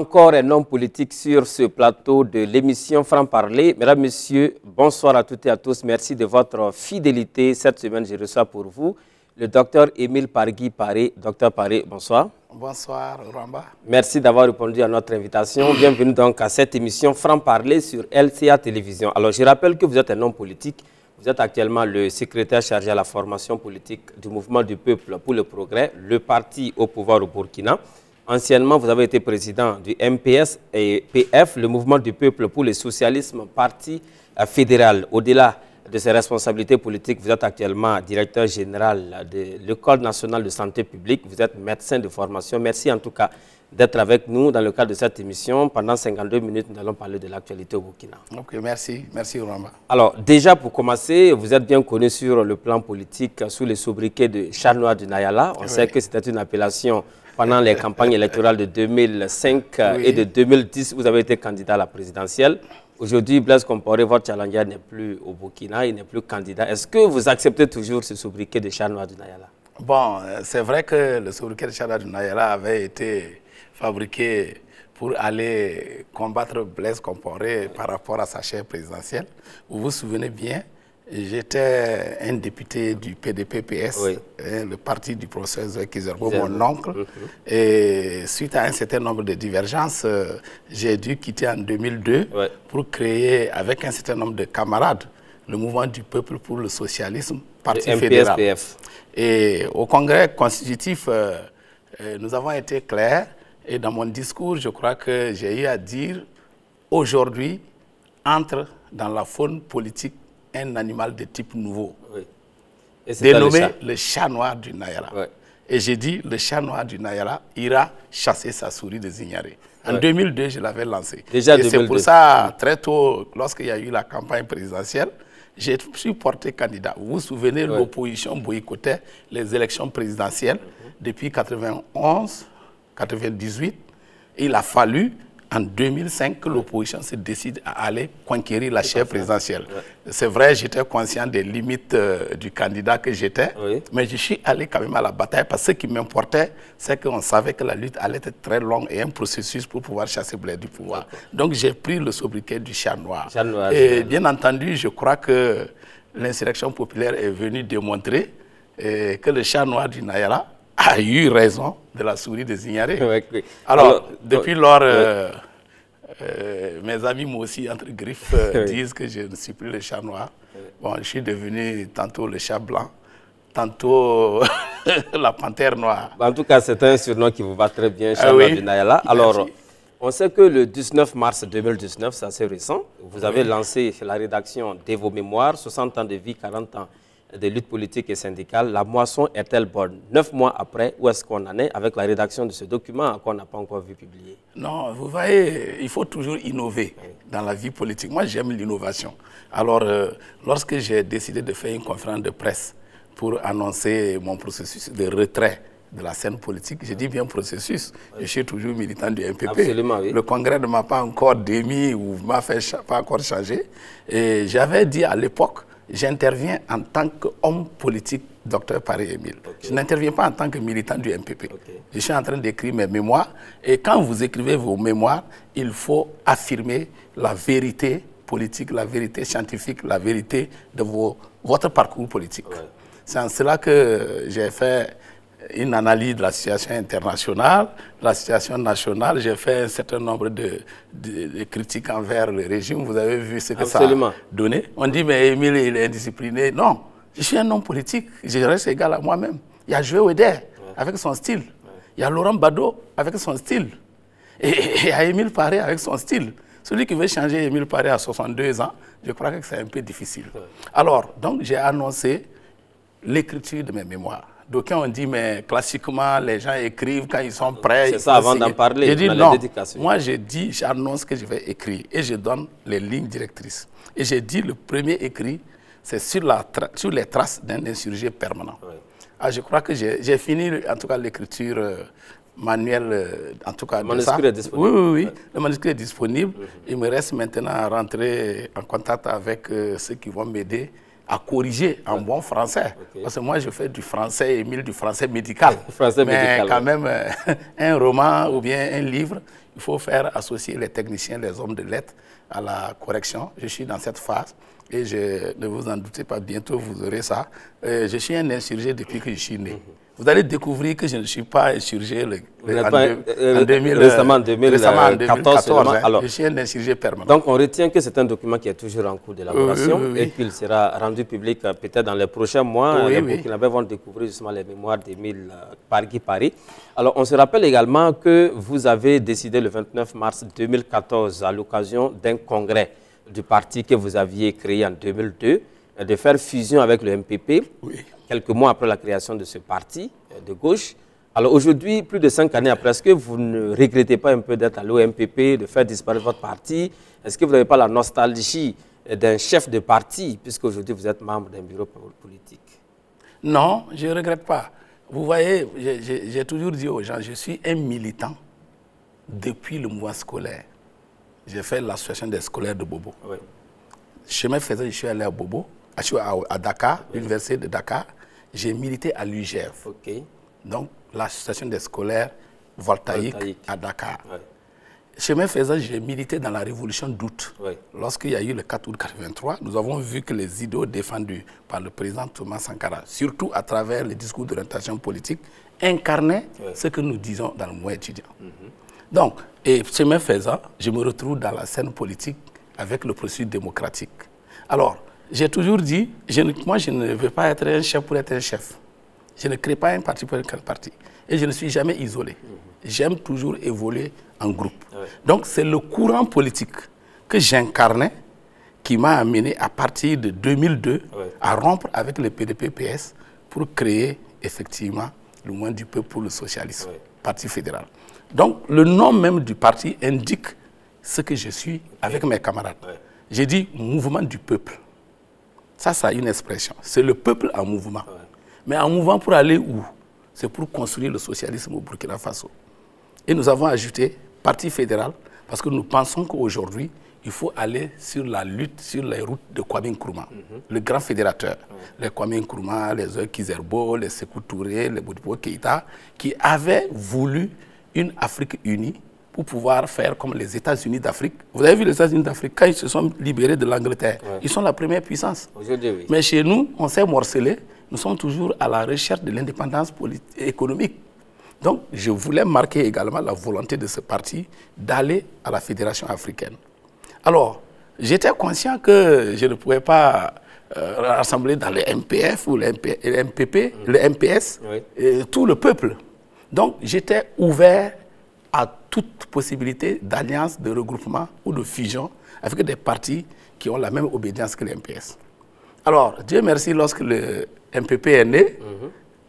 Encore un homme politique sur ce plateau de l'émission Franc-Parler. Mesdames, Messieurs, bonsoir à toutes et à tous. Merci de votre fidélité. Cette semaine, je reçois pour vous le docteur Émile Pargui Paré. Docteur Paré, bonsoir. Bonsoir, Ramba. Merci d'avoir répondu à notre invitation. Bienvenue donc à cette émission Franc-Parler sur LCA Télévision. Alors, je rappelle que vous êtes un homme politique. Vous êtes actuellement le secrétaire chargé à la formation politique du Mouvement du Peuple pour le Progrès, le parti au pouvoir au Burkina. Anciennement, vous avez été président du MPS et PF, le Mouvement du Peuple pour le Socialisme, parti fédéral. Au-delà de ses responsabilités politiques, vous êtes actuellement directeur général de l'École nationale de santé publique. Vous êtes médecin de formation. Merci en tout cas d'être avec nous dans le cadre de cette émission. Pendant 52 minutes, nous allons parler de l'actualité au Burkina. Ok, merci. Merci, Ramba. Alors, déjà pour commencer, vous êtes bien connu sur le plan politique sous les sobriquets de Chat Noir du Nayala. On sait que c'était une appellation pendant les campagnes électorales de 2005 et de 2010. Vous avez été candidat à la présidentielle. Aujourd'hui, Blaise Compaoré, votre challenger, n'est plus au Burkina, il n'est plus candidat. Est-ce que vous acceptez toujours ce sobriquet de Chat Noir du Nayala? Bon, c'est vrai que le sobriquet de Chat Noir du Nayala avait été fabriqué pour aller combattre Blaise Compaoré par rapport à sa chaire présidentielle. Vous vous souvenez bien, j'étais un député du PDP-PS, le parti du professeur Zoé Kizerbo, mon oncle. Et suite à un certain nombre de divergences, j'ai dû quitter en 2002 pour créer, avec un certain nombre de camarades, le Mouvement du Peuple pour le Socialisme, parti fédéral. MPS-PF. Et au congrès constitutif, nous avons été clairs. Et dans mon discours, je crois que j'ai eu à dire, aujourd'hui, entre dans la faune politique un animal de type nouveau, dénommé le chat noir du Nayala. Et j'ai dit, le chat noir du Nayala ira chasser sa souris de Zignaré. En 2002, je l'avais lancé. Et c'est pour ça, très tôt, lorsqu'il y a eu la campagne présidentielle, je suis porté candidat. Vous vous souvenez, l'opposition boycottait les élections présidentielles depuis 91, 98. Il a fallu, en 2005, que l'opposition se décide à aller conquérir la chaire présidentielle. C'est vrai, j'étais conscient des limites du candidat que j'étais, mais je suis allé quand même à la bataille parce que ce qui m'importait, c'est qu'on savait que la lutte allait être très longue et un processus pour pouvoir chasser Blaise du pouvoir. Donc j'ai pris le sobriquet du chat noir. Et bien entendu, je crois que l'insurrection populaire est venue démontrer que le chat noir du Nayala a eu raison de la souris de Zignaré. Alors, depuis lors, mes amis, moi aussi, entre griffes, disent que je ne suis plus le chat noir. Bon, je suis devenu tantôt le chat blanc, tantôt la panthère noire. En tout cas, c'est un surnom qui vous va très bien, chat noir du Nayala. Alors, on sait que le 19 mars 2019, c'est assez récent, vous avez lancé la rédaction de vos mémoires, 60 ans de vie, 40 ans de lutte politique et syndicale. La moisson est-elle bonne? 9 mois après, où est-ce qu'on en est avec la rédaction de ce document qu'on n'a pas encore vu publier? Non, vous voyez, il faut toujours innover dans la vie politique. Moi, j'aime l'innovation. Alors, lorsque j'ai décidé de faire une conférence de presse pour annoncer mon processus de retrait de la scène politique, j'ai dit bien processus. Je suis toujours militant du MPP. Absolument, Le congrès ne m'a pas encore démis ou ne m'a pas encore changé. Et j'avais dit à l'époque, j'interviens en tant qu'homme politique, docteur Paré Émile. Je n'interviens pas en tant que militant du MPP. Je suis en train d'écrire mes mémoires. Et quand vous écrivez vos mémoires, il faut affirmer la vérité politique, la vérité scientifique, la vérité de votre parcours politique. C'est en cela que j'ai fait une analyse de la situation internationale, de la situation nationale. J'ai fait un certain nombre de critiques envers le régime. Vous avez vu ce que ça a donné. On dit, mais Émile, il est indiscipliné. Non, je suis un homme politique. Je reste égal à moi-même. Il y a Joël Weder avec son style. Il y a Laurent Bado avec son style. Et il y a Émile Paré avec son style. Celui qui veut changer Émile Paré à 62 ans, je crois que c'est un peu difficile. Alors, donc, j'ai annoncé l'écriture de mes mémoires. D'aucuns ont dit, mais classiquement, les gens écrivent quand ils sont prêts. C'est ça, avant d'en parler. J'ai dit non. Moi, j'ai dit, j'annonce que je vais écrire et je donne les lignes directrices. Et j'ai dit, le premier écrit, c'est sur les traces d'un insurgé permanent. Ah, je crois que j'ai fini, en tout cas, l'écriture manuelle, en tout cas. Le manuscrit est disponible. Oui. Le manuscrit est disponible. Il me reste maintenant à rentrer en contact avec ceux qui vont m'aider à corriger en bon français. Parce que moi, je fais du français, Émile, du français médical. Mais quand même, un roman ou bien un livre, il faut faire associer les techniciens, les hommes de lettres à la correction. Je suis dans cette phase et ne vous en doutez pas, bientôt vous aurez ça. Je suis un insurgé depuis que je suis né. Vous allez découvrir que je ne suis pas insurgé récemment en 2014. Alors, je suis un insurgé permanent. Donc on retient que c'est un document qui est toujours en cours d'élaboration et qu'il sera rendu public peut-être dans les prochains mois. Les Burkinabés vont découvrir justement les mémoires d'Émile Paris. Alors on se rappelle également que vous avez décidé le 29 mars 2014 à l'occasion d'un congrès du parti que vous aviez créé en 2002 de faire fusion avec le MPP, quelques mois après la création de ce parti de gauche. Alors aujourd'hui, plus de 5 années après, est-ce que vous ne regrettez pas un peu d'être allé au MPP, de faire disparaître votre parti? Est-ce que vous n'avez pas la nostalgie d'un chef de parti, puisque aujourd'hui vous êtes membre d'un bureau politique? Non, je ne regrette pas. Vous voyez, j'ai toujours dit aux gens, je suis un militant depuis le mouvement scolaire. J'ai fait l'association des scolaires de Bobo. Oui. Chemin faisant, je suis allé à Bobo, à Dakar, l'université de Dakar. J'ai milité à l'UGF. Donc, l'association des scolaires voltaïques à Dakar. Chemin faisant, j'ai milité dans la révolution d'août. Lorsqu'il y a eu le 4 août 83, nous avons vu que les idéaux défendus par le président Thomas Sankara, surtout à travers les discours d'orientation politique, incarnaient ce que nous disons dans le mouvement étudiant. Donc, et chemin faisant, je me retrouve dans la scène politique avec le processus démocratique. Alors, j'ai toujours dit, moi je ne veux pas être un chef pour être un chef. Je ne crée pas un parti pour être un parti. Et je ne suis jamais isolé. J'aime toujours évoluer en groupe. Donc c'est le courant politique que j'incarnais qui m'a amené à partir de 2002 à rompre avec le PDP-PS pour créer effectivement le mouvement du peuple pour le socialisme, parti fédéral. Donc le nom même du parti indique ce que je suis avec mes camarades. J'ai dit mouvement du peuple. Ça a une expression. C'est le peuple en mouvement. Mais en mouvement pour aller où? C'est pour construire le socialisme au Burkina Faso. Et nous avons ajouté parti fédéral parce que nous pensons qu'aujourd'hui, il faut aller sur la lutte sur les routes de Kwame Nkrumah, le grand fédérateur. Les Kwame Nkrumah, les Oki Zerbo, les Sékou Touré, les Modibo Keïta, qui avaient voulu une Afrique unie pour pouvoir faire comme les États-Unis d'Afrique. Vous avez vu les États-Unis d'Afrique, quand ils se sont libérés de l'Angleterre, ils sont la première puissance. Mais chez nous, on s'est morcelé, nous sommes toujours à la recherche de l'indépendance économique. Donc, je voulais marquer également la volonté de ce parti d'aller à la Fédération africaine. Alors, j'étais conscient que je ne pouvais pas rassembler dans le MPF ou le MPP, le MPS, tout le peuple. Donc, j'étais ouvert à toute possibilité d'alliance, de regroupement ou de fusion avec des partis qui ont la même obédience que le MPS. Alors, Dieu merci, lorsque le MPP est né,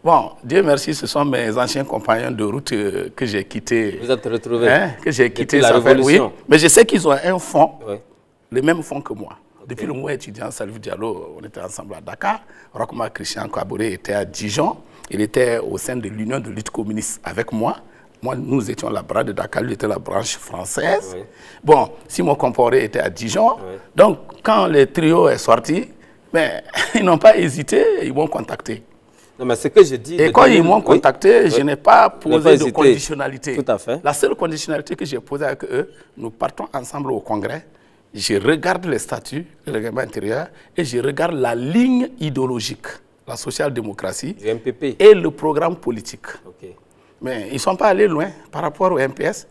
bon, Dieu merci, ce sont mes anciens compagnons de route que j'ai quittés. Vous êtes retrouvés que j'ai quitté la révolution. Oui, mais je sais qu'ils ont un fonds, le même fonds que moi. Depuis le mouvement étudiant, Salif Diallo, on était ensemble à Dakar. Rochma Christian Kaboré était à Dijon. Il était au sein de l'Union de lutte communiste avec moi. Moi, nous étions la branche de Dakar, lui était la branche française. Bon, Simon Comporé était à Dijon. Donc, quand le trio est sorti, mais, ils n'ont pas hésité, ils m'ont contacté. Non, mais ce que je dis... Et quand ils m'ont contacté, je n'ai pas posé de conditionnalité. Tout à fait. La seule conditionnalité que j'ai posée avec eux, nous partons ensemble au congrès, je regarde les statuts, le règlement intérieur, et je regarde la ligne idéologique, la social-démocratie, et le programme politique. Mais ils ne sont pas allés loin par rapport au MPS.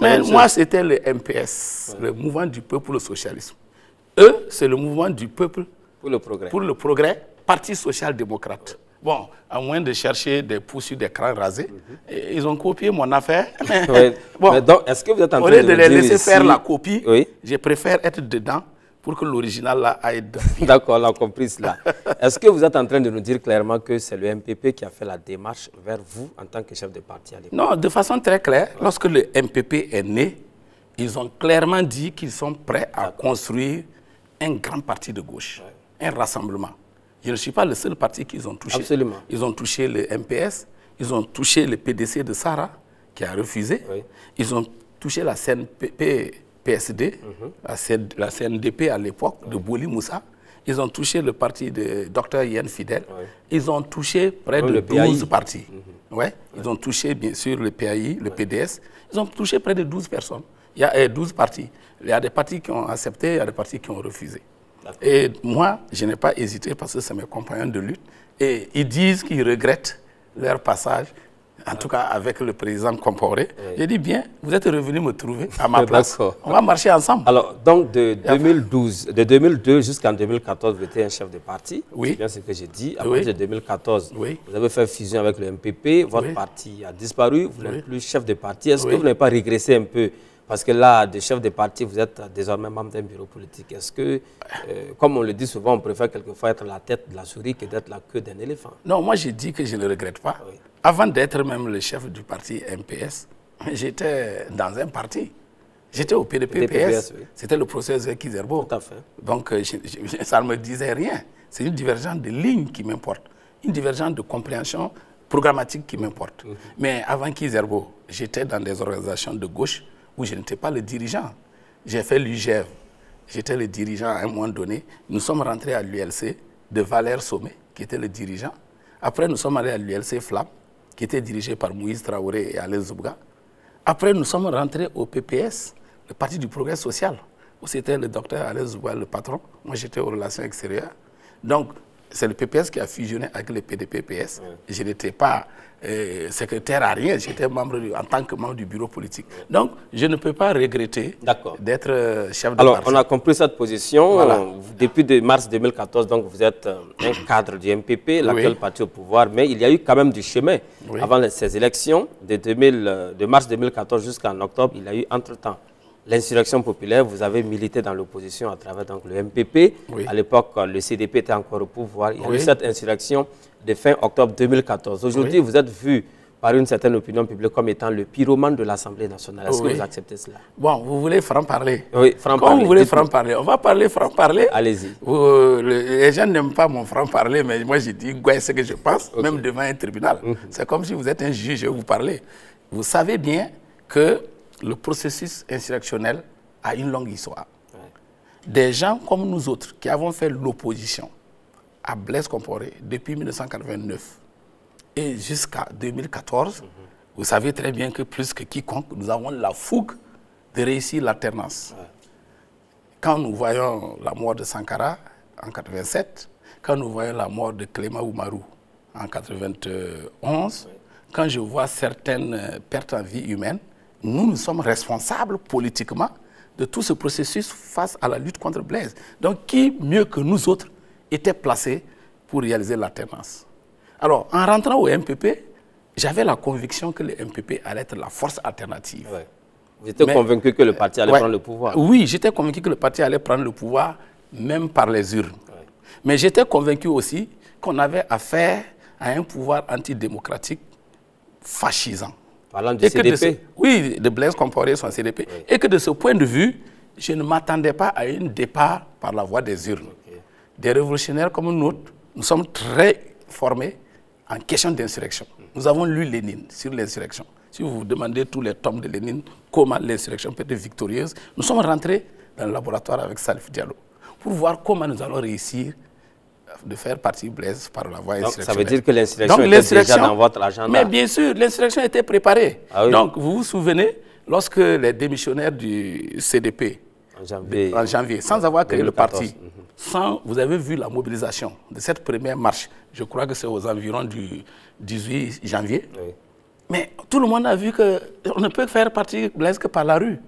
Mais moi, c'était le MPS, le mouvement du peuple pour le socialisme. Eux, c'est le mouvement du peuple pour le progrès, parti social-démocrate. Bon, à moins de chercher des poursuites d'écran rasés, ils ont copié mon affaire. Bon, est-ce que vous êtes en train au lieu de les laisser faire la copie, je préfère être dedans pour que l'original là aille dedans. D'accord, on a compris cela. Est-ce que vous êtes en train de nous dire clairement que c'est le MPP qui a fait la démarche vers vous en tant que chef de parti à l'époque? Non, de façon très claire. Lorsque le MPP est né, ils ont clairement dit qu'ils sont prêts à construire un grand parti de gauche, un rassemblement. Je ne suis pas le seul parti qu'ils ont touché. Absolument. Ils ont touché le MPS, ils ont touché le PDC de Sarah, qui a refusé. Ils ont touché la CNP-PSD, la CNDP à l'époque, de Boli Moussa. ils ont touché le parti de Dr Yann Fidel, Oui. ils ont touché près de 12 partis. Ouais. Ils ont touché bien sûr le PAI, le PDS, ils ont touché près de 12 personnes. Il y a 12 partis. Il y a des partis qui ont accepté, il y a des partis qui ont refusé. Et moi, je n'ai pas hésité parce que c'est mes compagnons de lutte. Et ils disent qu'ils regrettent leur passage, en tout cas avec le président Compaoré. Oui. J'ai dit bien, vous êtes revenu me trouver à ma place. On va marcher ensemble. Alors, donc de 2002 jusqu'en 2014, vous étiez un chef de parti. Oui. C'est bien ce que j'ai dit. À partir de 2014, oui. vous avez fait fusion avec le MPP. Votre parti a disparu. Vous n'êtes plus chef de parti. Est-ce que vous n'avez pas régressé un peu? Parce que là, de chef de parti, vous êtes désormais membre d'un bureau politique. Est-ce que, comme on le dit souvent, on préfère quelquefois être la tête de la souris que d'être la queue d'un éléphant? Non, moi j'ai dit que je ne regrette pas. Oui. Avant d'être même le chef du parti MPS, j'étais dans un parti. J'étais au PDP-PS. Oui. C'était le professeur Kizerbo. Tout à fait. Donc ça ne me disait rien. C'est une divergence de ligne qui m'importe. Une divergence de compréhension programmatique qui m'importe. Mais avant Kizerbo, j'étais dans des organisations de gauche où je n'étais pas le dirigeant. J'ai fait l'UGF, j'étais le dirigeant à un moment donné. Nous sommes rentrés à l'ULC de Valère Sommet, qui était le dirigeant. Après, nous sommes allés à l'ULC Flamme, qui était dirigé par Moïse Traoré et Alain Zoubga. Après, nous sommes rentrés au PPS, le Parti du Progrès Social, où c'était le docteur Alain Zoubga, le patron. Moi, j'étais aux relations extérieures. Donc, c'est le PPS qui a fusionné avec le PDP-PS. Je n'étais pas secrétaire à rien, j'étais membre en tant que membre du bureau politique. Donc, je ne peux pas regretter d'être chef de parti. Alors, on a compris cette position. Voilà. Depuis mars 2014, donc, vous êtes un cadre du MPP, l'actuel parti au pouvoir, mais il y a eu quand même du chemin. Avant ces élections, de mars 2014 jusqu'en octobre, il y a eu entre-temps l'insurrection populaire. Vous avez milité dans l'opposition à travers donc, le MPP. À l'époque, le CDP était encore au pouvoir. Il y a eu cette insurrection de fin octobre 2014. Aujourd'hui, vous êtes vu par une certaine opinion publique comme étant le pyromane de l'Assemblée nationale. Est-ce que vous acceptez cela? Bon, vous voulez franc-parler? Oui, franc-parler. Quand vous voulez franc-parler, on va parler franc-parler. Allez-y. Les gens n'aiment pas mon franc-parler, mais moi, je dis ce que je pense, même devant un tribunal. C'est comme si vous êtes un juge et vous parlez. Vous savez bien que le processus insurrectionnel a une longue histoire. Des gens comme nous autres, qui avons fait l'opposition à Blaise Compaoré depuis 1989 et jusqu'à 2014, vous savez très bien que plus que quiconque, nous avons la fougue de réussir l'alternance. Quand nous voyons la mort de Sankara en 87, quand nous voyons la mort de Clément Oumarou en 91, quand je vois certaines pertes en vie humaine, nous sommes responsables politiquement de tout ce processus face à la lutte contre Blaise. Donc, qui mieux que nous autres était placé pour réaliser l'alternance? Alors, en rentrant au MPP, j'avais la conviction que le MPP allait être la force alternative. Vous étiez convaincu que le parti allait prendre le pouvoir? Oui, j'étais convaincu que le parti allait prendre le pouvoir, même par les urnes. Mais j'étais convaincu aussi qu'on avait affaire à un pouvoir antidémocratique fascisant. Parlant du CDP? Oui, de Blaise Compaoré, son CDP. Et que de ce point de vue, je ne m'attendais pas à un départ par la voie des urnes. Des révolutionnaires comme nous, nous sommes très formés en question d'insurrection. Nous avons lu Lénine sur l'insurrection. Si vous vous demandez tous les tomes de Lénine, comment l'insurrection peut être victorieuse, nous sommes rentrés dans le laboratoire avec Salif Diallo pour voir comment nous allons réussir de faire partie Blaise par la voie insurrectionnelle. Ça veut dire que l'insurrection était déjà dans votre agenda? Mais bien sûr, l'insurrection était préparée. Donc, vous vous souvenez, lorsque les démissionnaires du CDP, en janvier, sans avoir créé 2014, le parti, vous avez vu la mobilisation de cette première marche, je crois que c'est aux environs du 18 janvier, mais tout le monde a vu qu'on ne peut faire partie Blaise que par la rue.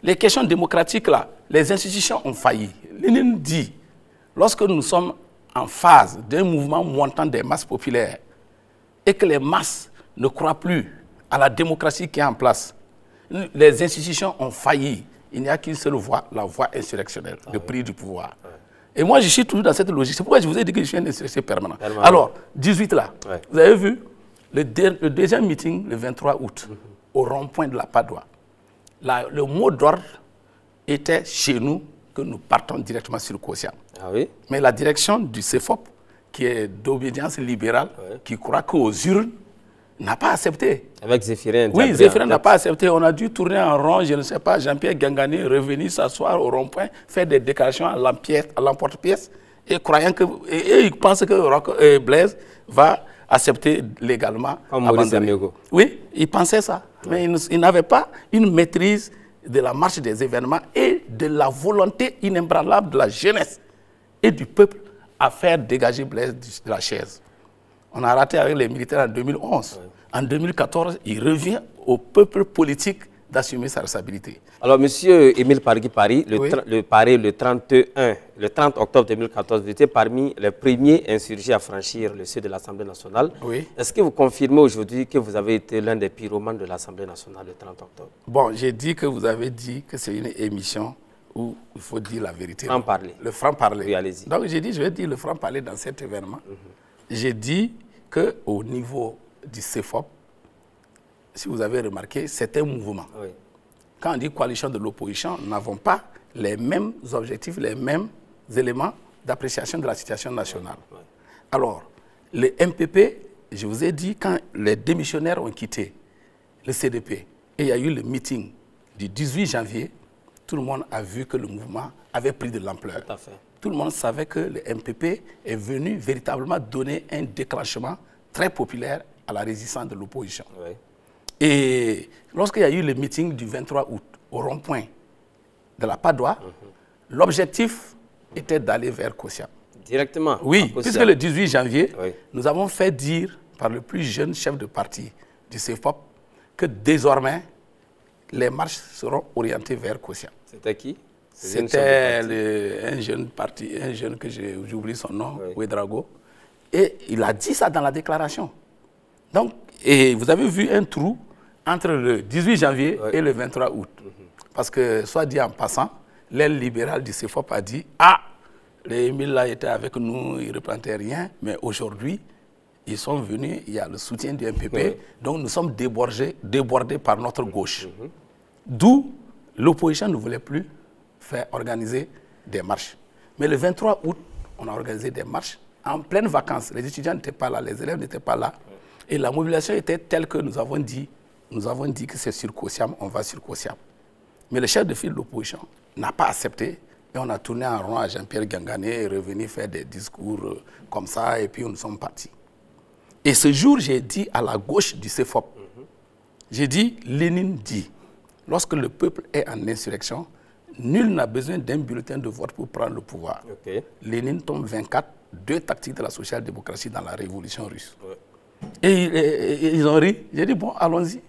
Les questions démocratiques, là, les institutions ont failli. Lénine dit, lorsque nous sommes en phase d'un mouvement montant des masses populaires et que les masses ne croient plus à la démocratie qui est en place, les institutions ont failli. Il n'y a qu'une seule voie, la voie insurrectionnelle, le prix du pouvoir. Et moi, je suis toujours dans cette logique. C'est pourquoi je vous ai dit que je suis un insurrectionnel permanent. Alors, 18 là, vous avez vu le deuxième meeting, le 23 août, au rond-point de la Padoie. Le mot d'ordre était chez nous que nous partons directement sur le quotient. Mais la direction du CEFOP, qui est d'obédience libérale, qui croit qu'aux urnes, n'a pas accepté. Avec Zéphirin? Oui, Zéphirin n'a pas accepté. On a dû tourner en rond, je ne sais pas, Jean-Pierre Gangani revenir s'asseoir au rond-point, faire des déclarations à l'emporte-pièce. et croyant que, et ils pensent que Blaise va accepter légalement. Comme Maurice Amigo. Oui, ils pensaient ça. Mais ils n'avaient pas une maîtrise de la marche des événements et de la volonté inébranlable de la jeunesse et du peuple à faire dégager Blaise de la chaise. On a raté avec les militaires en 2011. Oui. En 2014, il revient au peuple politique d'assumer sa responsabilité. Alors, M. Émile Pargui-Pari, le 30 octobre 2014, vous étiez parmi les premiers insurgés à franchir le seuil de l'Assemblée nationale. Oui. Est-ce que vous confirmez aujourd'hui que vous avez été l'un des pyromanes de l'Assemblée nationale le 30 octobre? Bon, j'ai dit que vous avez dit que c'est une émission où il faut dire la vérité. Franc-parler. Le franc-parler. Oui, allez-y. Donc, j'ai dit, je vais dire le franc-parler dans cet événement. J'ai dit qu'au niveau du CEFOP, si vous avez remarqué, c'est un mouvement. Oui. Quand on dit coalition de l'opposition, nous n'avons pas les mêmes objectifs, les mêmes éléments d'appréciation de la situation nationale. Oui. Alors, le MPP, je vous ai dit, quand les démissionnaires ont quitté le CDP et il y a eu le meeting du 18 janvier, tout le monde a vu que le mouvement avait pris de l'ampleur. Tout à fait. Tout le monde savait que le MPP est venu véritablement donner un déclenchement très populaire à la résistance de l'opposition. Oui. Et lorsqu'il y a eu le meeting du 23 août au rond-point de la Padoie, l'objectif était d'aller vers Kosiam. Directement? Oui, puisque le 18 janvier, nous avons fait dire par le plus jeune chef de parti du CEFOP que désormais, les marches seront orientées vers Kosiam. C'était qui? C'était un jeune parti, un jeune que j'oublie son nom, Ouedraogo. Et il a dit ça dans la déclaration. Donc, et vous avez vu un trou entre le 18 janvier et le 23 août. Parce que, soit dit en passant, l'aile libérale du CEFOP a dit « Ah, les Émile là étaient avec nous, ils ne représentaient rien, mais aujourd'hui, ils sont venus, il y a le soutien du MPP, donc nous sommes débordés par notre gauche. D'où l'opposition ne voulait plus faire organiser des marches. Mais le 23 août, on a organisé des marches en pleine vacances. Les étudiants n'étaient pas là, les élèves n'étaient pas là. Et la mobilisation était telle que nous avons dit que c'est sur Kosiam, on va sur Kosiam. Mais le chef de file de l'opposition n'a pas accepté et on a tourné en rond à Jean-Pierre Gangané et revenu faire des discours comme ça et puis nous sommes partis. Et ce jour, j'ai dit à la gauche du CEFOP, j'ai dit, Lénine dit, lorsque le peuple est en insurrection, nul n'a besoin d'un bulletin de vote pour prendre le pouvoir. Lénine tombe 24, 2 tactiques de la social-démocratie dans la révolution russe. Et ils ont ri. J'ai dit, bon, allons-y.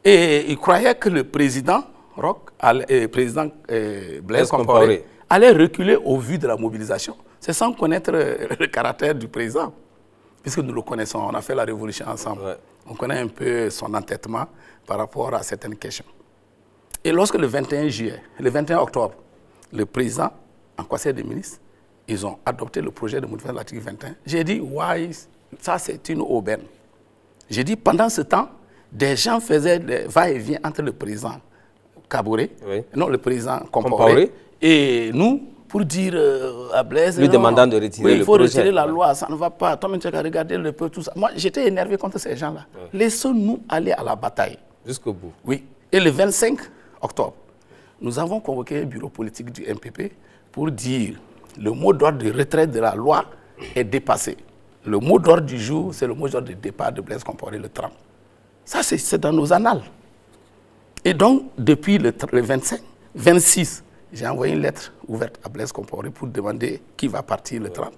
Et ils croyaient que le président Blaise Compaoré allait reculer au vu de la mobilisation. C'est sans connaître le caractère du président, puisque nous le connaissons, on a fait la révolution ensemble. On connaît un peu son entêtement par rapport à certaines questions. Et lorsque le 21 octobre, le président, en conseil des ministres, ils ont adopté le projet de modification de l'article 21, j'ai dit, ça c'est une aubaine. J'ai dit, pendant ce temps, des gens faisaient des va-et-vient entre le président Kaboré, non, le président Compaoré, et nous, pour dire à Blaise, lui demandant de retirer il faut retirer la loi, ça ne va pas. Toi-même, tu as regardé le peuple, tout ça. Moi, j'étais énervé contre ces gens-là. Laissons-nous aller à la bataille. Jusqu'au bout. Oui. Et le 25 octobre, nous avons convoqué un bureau politique du MPP pour dire le mot d'ordre de retrait de la loi est dépassé. Le mot d'ordre du jour, c'est le mot d'ordre de départ de Blaise Compaoré, le 30. Ça, c'est dans nos annales. Et donc, depuis le 26, j'ai envoyé une lettre ouverte à Blaise Compaoré pour demander qui va partir le 30.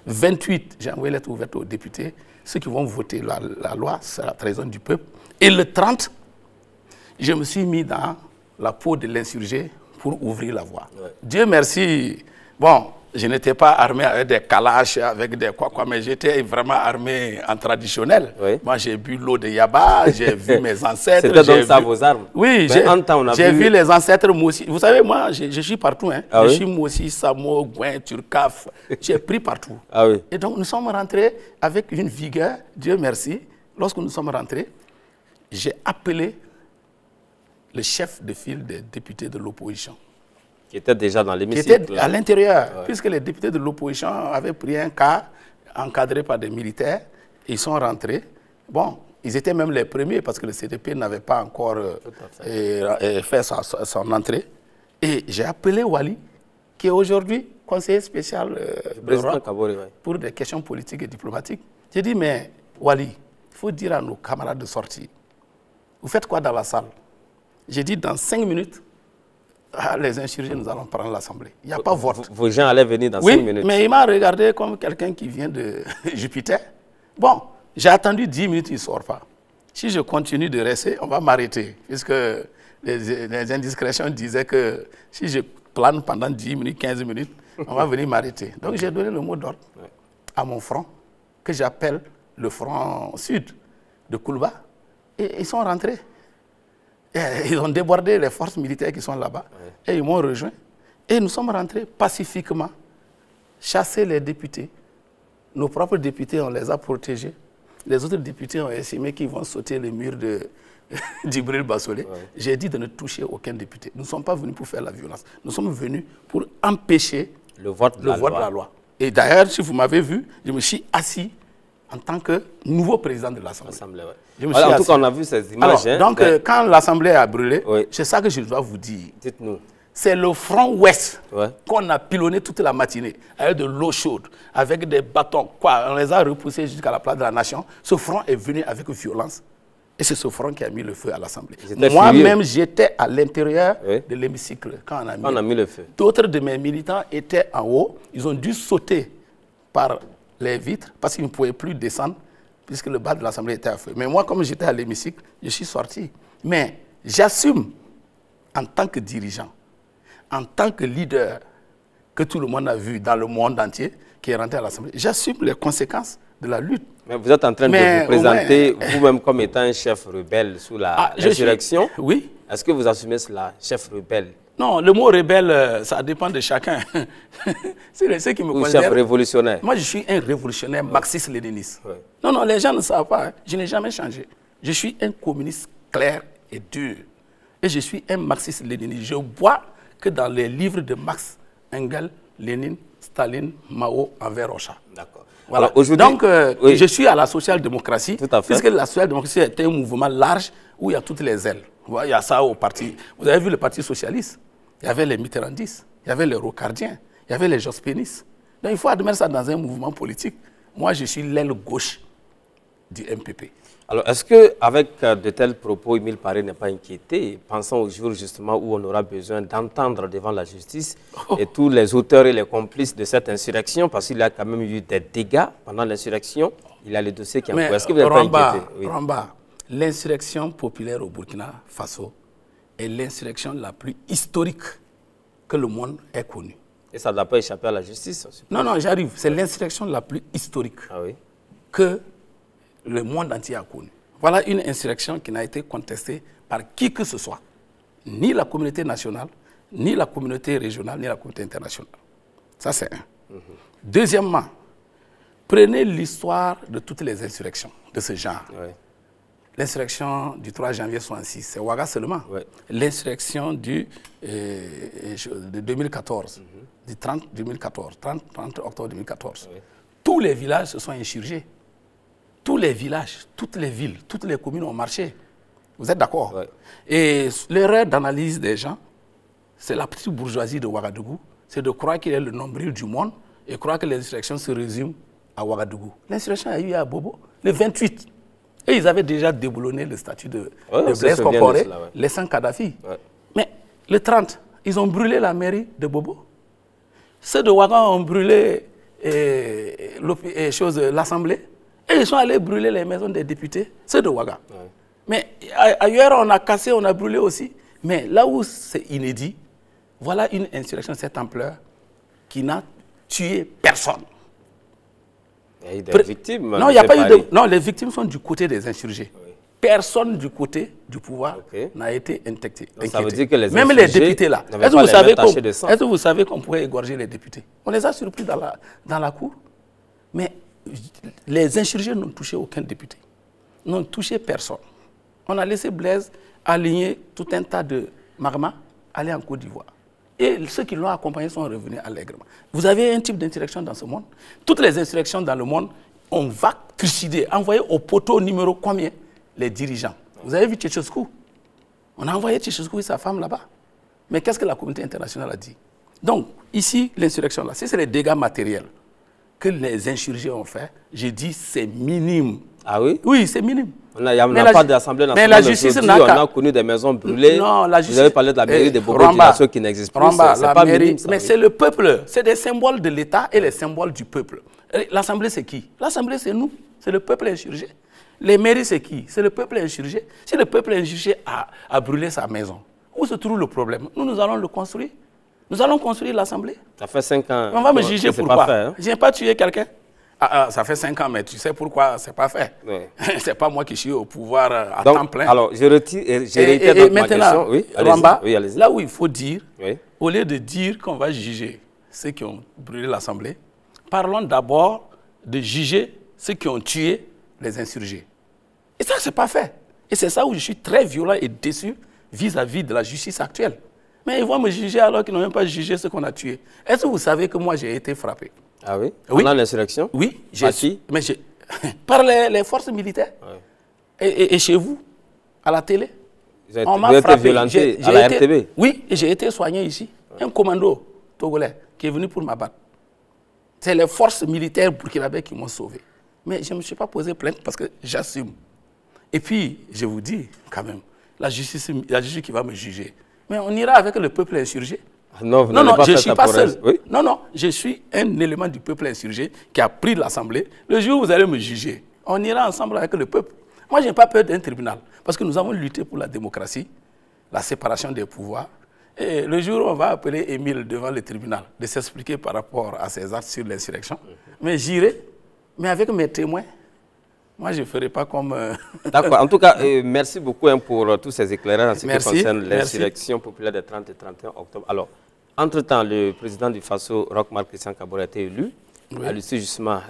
28, j'ai envoyé une lettre ouverte aux députés. Ceux qui vont voter la loi, c'est la trahison du peuple. Et le 30, je me suis mis dans la peau de l'insurgé pour ouvrir la voie. Dieu merci. Bon, je n'étais pas armé avec des calaches, avec des quoi, mais j'étais vraiment armé en traditionnel. Moi, j'ai bu l'eau de Yaba, j'ai vu mes ancêtres. C'était donc ça vos armes? Oui, j'ai vu les ancêtres Moussi. Vous savez, moi, je suis partout. Hein. Je suis Moussi, Samo, Gouin, Turcaf. J'ai pris partout. Et donc, nous sommes rentrés avec une vigueur, Dieu merci. Lorsque nous sommes rentrés, j'ai appelé le chef de file des députés de l'opposition. Qui était déjà dans l'hémicycle. Qui était à l'intérieur, puisque les députés de l'opposition avaient pris un cas encadré par des militaires. Ils sont rentrés. Bon, ils étaient même les premiers parce que le CDP n'avait pas encore fait son entrée. Et j'ai appelé Wali, qui est aujourd'hui conseiller spécial président Kabore, pour des questions politiques et diplomatiques. J'ai dit, mais Wali, il faut dire à nos camarades de sortir. Vous faites quoi dans la salle? J'ai dit, dans 5 minutes, les insurgés, nous allons prendre l'Assemblée. Il n'y a pas vote. Vos gens allaient venir dans 5 minutes. Mais il m'a regardé comme quelqu'un qui vient de Jupiter. Bon, j'ai attendu 10 minutes, il ne sort pas. Si je continue de rester, on va m'arrêter. Puisque les indiscrétions disaient que si je plane pendant 10 minutes, 15 minutes, on va venir m'arrêter. Donc j'ai donné le mot d'ordre à mon front, que j'appelle le front sud de Koulba. Et ils sont rentrés. Et ils ont débordé les forces militaires qui sont là-bas. Et ils m'ont rejoint. Et nous sommes rentrés pacifiquement, chasser les députés. Nos propres députés, on les a protégés. Les autres députés ont estimé qu'ils vont sauter les murs d'Ibril Bassolé. J'ai dit de ne toucher aucun député. Nous ne sommes pas venus pour faire la violence. Nous sommes venus pour empêcher le vote de la loi. Et d'ailleurs, si vous m'avez vu, je me suis assis en tant que nouveau président de l'Assemblée. En tout cas, on a vu ces images. Alors, donc, quand l'Assemblée a brûlé, c'est ça que je dois vous dire. Dites-nous. C'est le front ouest qu'on a pilonné toute la matinée, avec de l'eau chaude, avec des bâtons. On les a repoussés jusqu'à la place de la Nation. Ce front est venu avec violence. Et c'est ce front qui a mis le feu à l'Assemblée. Moi-même, j'étais à l'intérieur de l'hémicycle quand on a mis le feu. D'autres de mes militants étaient en haut. Ils ont dû sauter par les vitres parce qu'ils ne pouvaient plus descendre puisque le bas de l'Assemblée était à feu. Mais moi, comme j'étais à l'hémicycle, je suis sorti. Mais j'assume en tant que dirigeant, en tant que leader que tout le monde a vu dans le monde entier, qui est rentré à l'Assemblée, j'assume les conséquences de la lutte. Mais vous êtes en train de vous présenter vous-même comme étant un chef rebelle sous l'insurrection. Oui. Est-ce que vous assumez cela, chef rebelle? Non, le mot rebelle, ça dépend de chacun. C'est ceux qui me considèrent. Chef révolutionnaire. Moi, je suis un révolutionnaire marxiste-léniniste. Non, non, les gens ne savent pas. Je n'ai jamais changé. Je suis un communiste clair et dur. Et je suis un marxiste-léniniste. Je vois que dans les livres de Marx, Engels, Lénine, Staline, Mao, Enver Hoxha. D'accord. Voilà. Donc, je suis à la social-démocratie, puisque la social-démocratie est un mouvement large où il y a toutes les ailes. Il y a ça au parti. Vous avez vu le Parti socialiste? Il y avait les mitterrandistes, il y avait les rocardiens, il y avait les jospénistes. Donc, il faut admettre ça dans un mouvement politique. Moi, je suis l'aile gauche du MPP. Alors, est-ce qu'avec de tels propos, Émile Paré n'est pas inquiété, pensant au jour justement où on aura besoin d'entendre devant la justice et tous les auteurs et les complices de cette insurrection, parce qu'il y a quand même eu des dégâts pendant l'insurrection, il y a les dossiers qui ont cours. Est-ce que vous n'êtes pas inquiété? Ramba, l'insurrection populaire au Burkina Faso est l'insurrection la plus historique que le monde ait connue. Et ça ne doit pas échapper à la justice? Non, non, j'arrive. C'est l'insurrection la plus historique que le monde entier a connu. Voilà une insurrection qui n'a été contestée par qui que ce soit. Ni la communauté nationale, ni la communauté régionale, ni la communauté internationale. Ça, c'est un. Deuxièmement, prenez l'histoire de toutes les insurrections de ce genre. L'insurrection du 3 janvier 1966, c'est Ouaga seulement. L'insurrection de 2014, du 30 octobre 2014. Tous les villages se sont insurgés. Tous les villages, toutes les villes, toutes les communes ont marché. Vous êtes d'accord? Et l'erreur d'analyse des gens, c'est la petite bourgeoisie de Ouagadougou, c'est de croire qu'il est le nombril du monde et croire que l'insurrection se résume à Ouagadougou. L'insurrection a eu à Bobo le 28. Et ils avaient déjà déboulonné le statut de Blaise Compaoré, laissant Kadhafi. Mais le 30, ils ont brûlé la mairie de Bobo. Ceux de Ouaga ont brûlé l'Assemblée. Et ils sont allés brûler les maisons des députés, ceux de Ouaga. Mais ailleurs, on a cassé, on a brûlé aussi. Mais là où c'est inédit, voilà une insurrection de cette ampleur qui n'a tué personne. Il y a eu des victimes. Non, il n'y a pas eu de... Non, les victimes sont du côté des insurgés. Personne du côté du pouvoir n'a été inquiété. Ça veut dire que les même les députés là. Est-ce que vous savez qu'on pourrait égorger les députés? On les a surpris dans la cour. Mais les insurgés n'ont touché aucun député. N'ont touché personne. On a laissé Blaise aligner tout un tas de magma, aller en Côte d'Ivoire. Et ceux qui l'ont accompagné sont revenus allègrement. Vous avez un type d'insurrection dans ce monde. Toutes les insurrections dans le monde, on va trucider, envoyer au poteau numéro combien? Les dirigeants. Vous avez vu Tchétcheskou? On a envoyé Tchétcheskou et sa femme là-bas. Mais qu'est-ce que la communauté internationale a dit? Donc, ici, l'insurrection, là, si c'est les dégâts matériels que les insurgés ont fait, je dis c'est minime. Ah oui? Oui, c'est minime. Il n'y a pas d'Assemblée nationale. Mais la justice n'a pas... On a connu des maisons brûlées. Non, la justice... Vous avez parlé de la mairie de Bobo-Dioulasso qui n'existe plus. C'est pas minime, ça. Mais c'est le peuple. C'est des symboles de l'État et les symboles du peuple. L'Assemblée, c'est qui? L'Assemblée, c'est nous. C'est le peuple insurgé. Les mairies, c'est qui? C'est le peuple insurgé. Si le peuple insurgé a brûlé sa maison, où se trouve le problème? Nous allons le construire. Nous allons construire l'Assemblée. Ça fait 5 ans. On va me juger pourquoi. Hein? Je n'ai pas tué quelqu'un. Ça fait 5 ans, mais tu sais pourquoi c'est pas fait. Oui. C'est pas moi qui suis au pouvoir à temps plein. Alors, je retire et maintenant, oui, Rwanda, là où il faut dire, au lieu de dire qu'on va juger ceux qui ont brûlé l'Assemblée, parlons d'abord de juger ceux qui ont tué les insurgés. Et ça, c'est pas fait. Et c'est ça où je suis très violent et déçu vis-à-vis de la justice actuelle. Mais ils vont me juger alors qu'ils n'ont même pas jugé ceux qu'on a tués. Est-ce que vous savez que moi, j'ai été frappé? Ah oui? Pendant l'insurrection? Oui. Par les forces militaires. Ouais. Et chez vous, à la télé. On m'a frappé. Violenté à la RTB? Oui, et j'ai été soigné ici. Ouais. Un commando togolais qui est venu pour m'abattre. C'est les forces militaires burkinabés qui m'ont sauvé. Mais je ne me suis pas posé plainte parce que j'assume. Et puis, je vous dis, quand même, la justice qui va me juger. Mais on ira avec le peuple insurgé. Non, je ne suis pas seul. Oui? Non, je suis un élément du peuple insurgé qui a pris l'Assemblée. Le jour où vous allez me juger, on ira ensemble avec le peuple. Moi, je n'ai pas peur d'un tribunal parce que nous avons lutté pour la démocratie, la séparation des pouvoirs. Et le jour où on va appeler Émile devant le tribunal de s'expliquer par rapport à ses actes sur l'insurrection, mais j'irai, mais avec mes témoins. Moi, je ne ferai pas comme... D'accord. En tout cas, merci beaucoup pour tous ces éclairages en ce qui concerne l'insurrection populaire des 30 et 31 octobre. Alors, entre-temps, le président du FASO, Roch Marc Christian Kabore, a été élu. Oui. À l'issue, justement,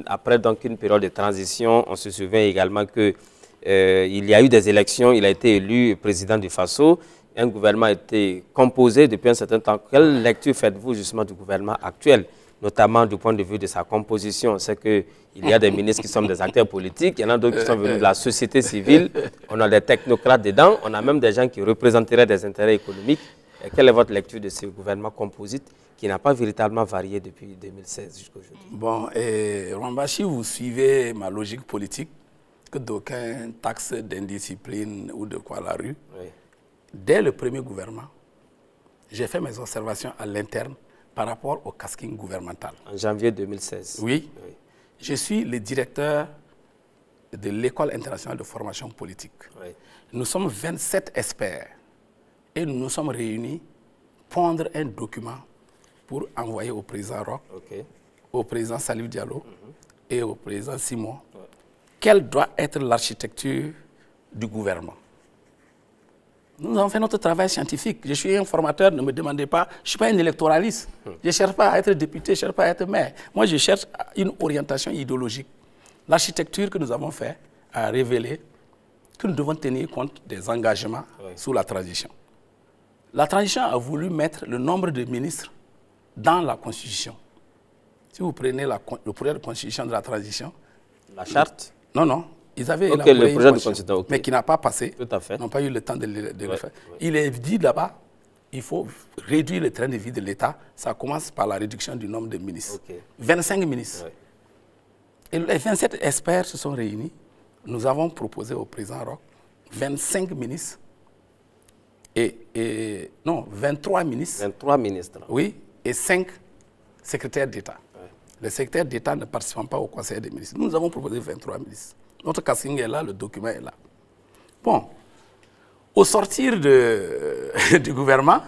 après donc, une période de transition, on se souvient également qu'il y a eu des élections. Il a été élu président du FASO. Un gouvernement a été composé depuis un certain temps. Quelle lecture faites-vous justement du gouvernement actuel, notamment du point de vue de sa composition? On sait qu'il y a des ministres qui sont des acteurs politiques, il y en a d'autres qui sont venus de la société civile, on a des technocrates dedans, on a même des gens qui représenteraient des intérêts économiques. Et quelle est votre lecture de ce gouvernement composite qui n'a pas véritablement varié depuis 2016 jusqu'à aujourd'hui? Bon, Rwanda, si vous suivez ma logique politique, que d'aucuns taxent d'indiscipline ou de quoi la rue, oui. Dès le premier gouvernement, j'ai fait mes observations à l'interne par rapport au casting gouvernemental. En janvier 2016. Oui. Je suis le directeur de l'École internationale de formation politique. Oui. Nous sommes 27 experts et nous nous sommes réunis pondre un document pour envoyer au président Roch, au président Salif Diallo et au président Simon quelle doit être l'architecture du gouvernement. Nous avons fait notre travail scientifique. Je suis un formateur, ne me demandez pas. Je ne suis pas un électoraliste. Je ne cherche pas à être député, je ne cherche pas à être maire. Moi, je cherche une orientation idéologique. L'architecture que nous avons faite a révélé que nous devons tenir compte des engagements sous la transition. La transition a voulu mettre le nombre de ministres dans la Constitution. Si vous prenez le projet de Constitution de la transition... La charte? Non. Ils avaient élaboré le projet de Constitution, mais qui n'a pas passé. Tout à fait. N'ont pas eu le temps de le faire. Il est dit là-bas, il faut réduire le train de vie de l'État. Ça commence par la réduction du nombre de ministres. 25 ministres. Et les 27 experts se sont réunis. Nous avons proposé au président Roch 25 ministres. Non, 23 ministres. 23 ministres. Oui, et 5 secrétaires d'État. Les secrétaires d'État ne participent pas au Conseil des ministres. Nous avons proposé 23 ministres. Notre casting est là, le document est là. Bon, au sortir du gouvernement,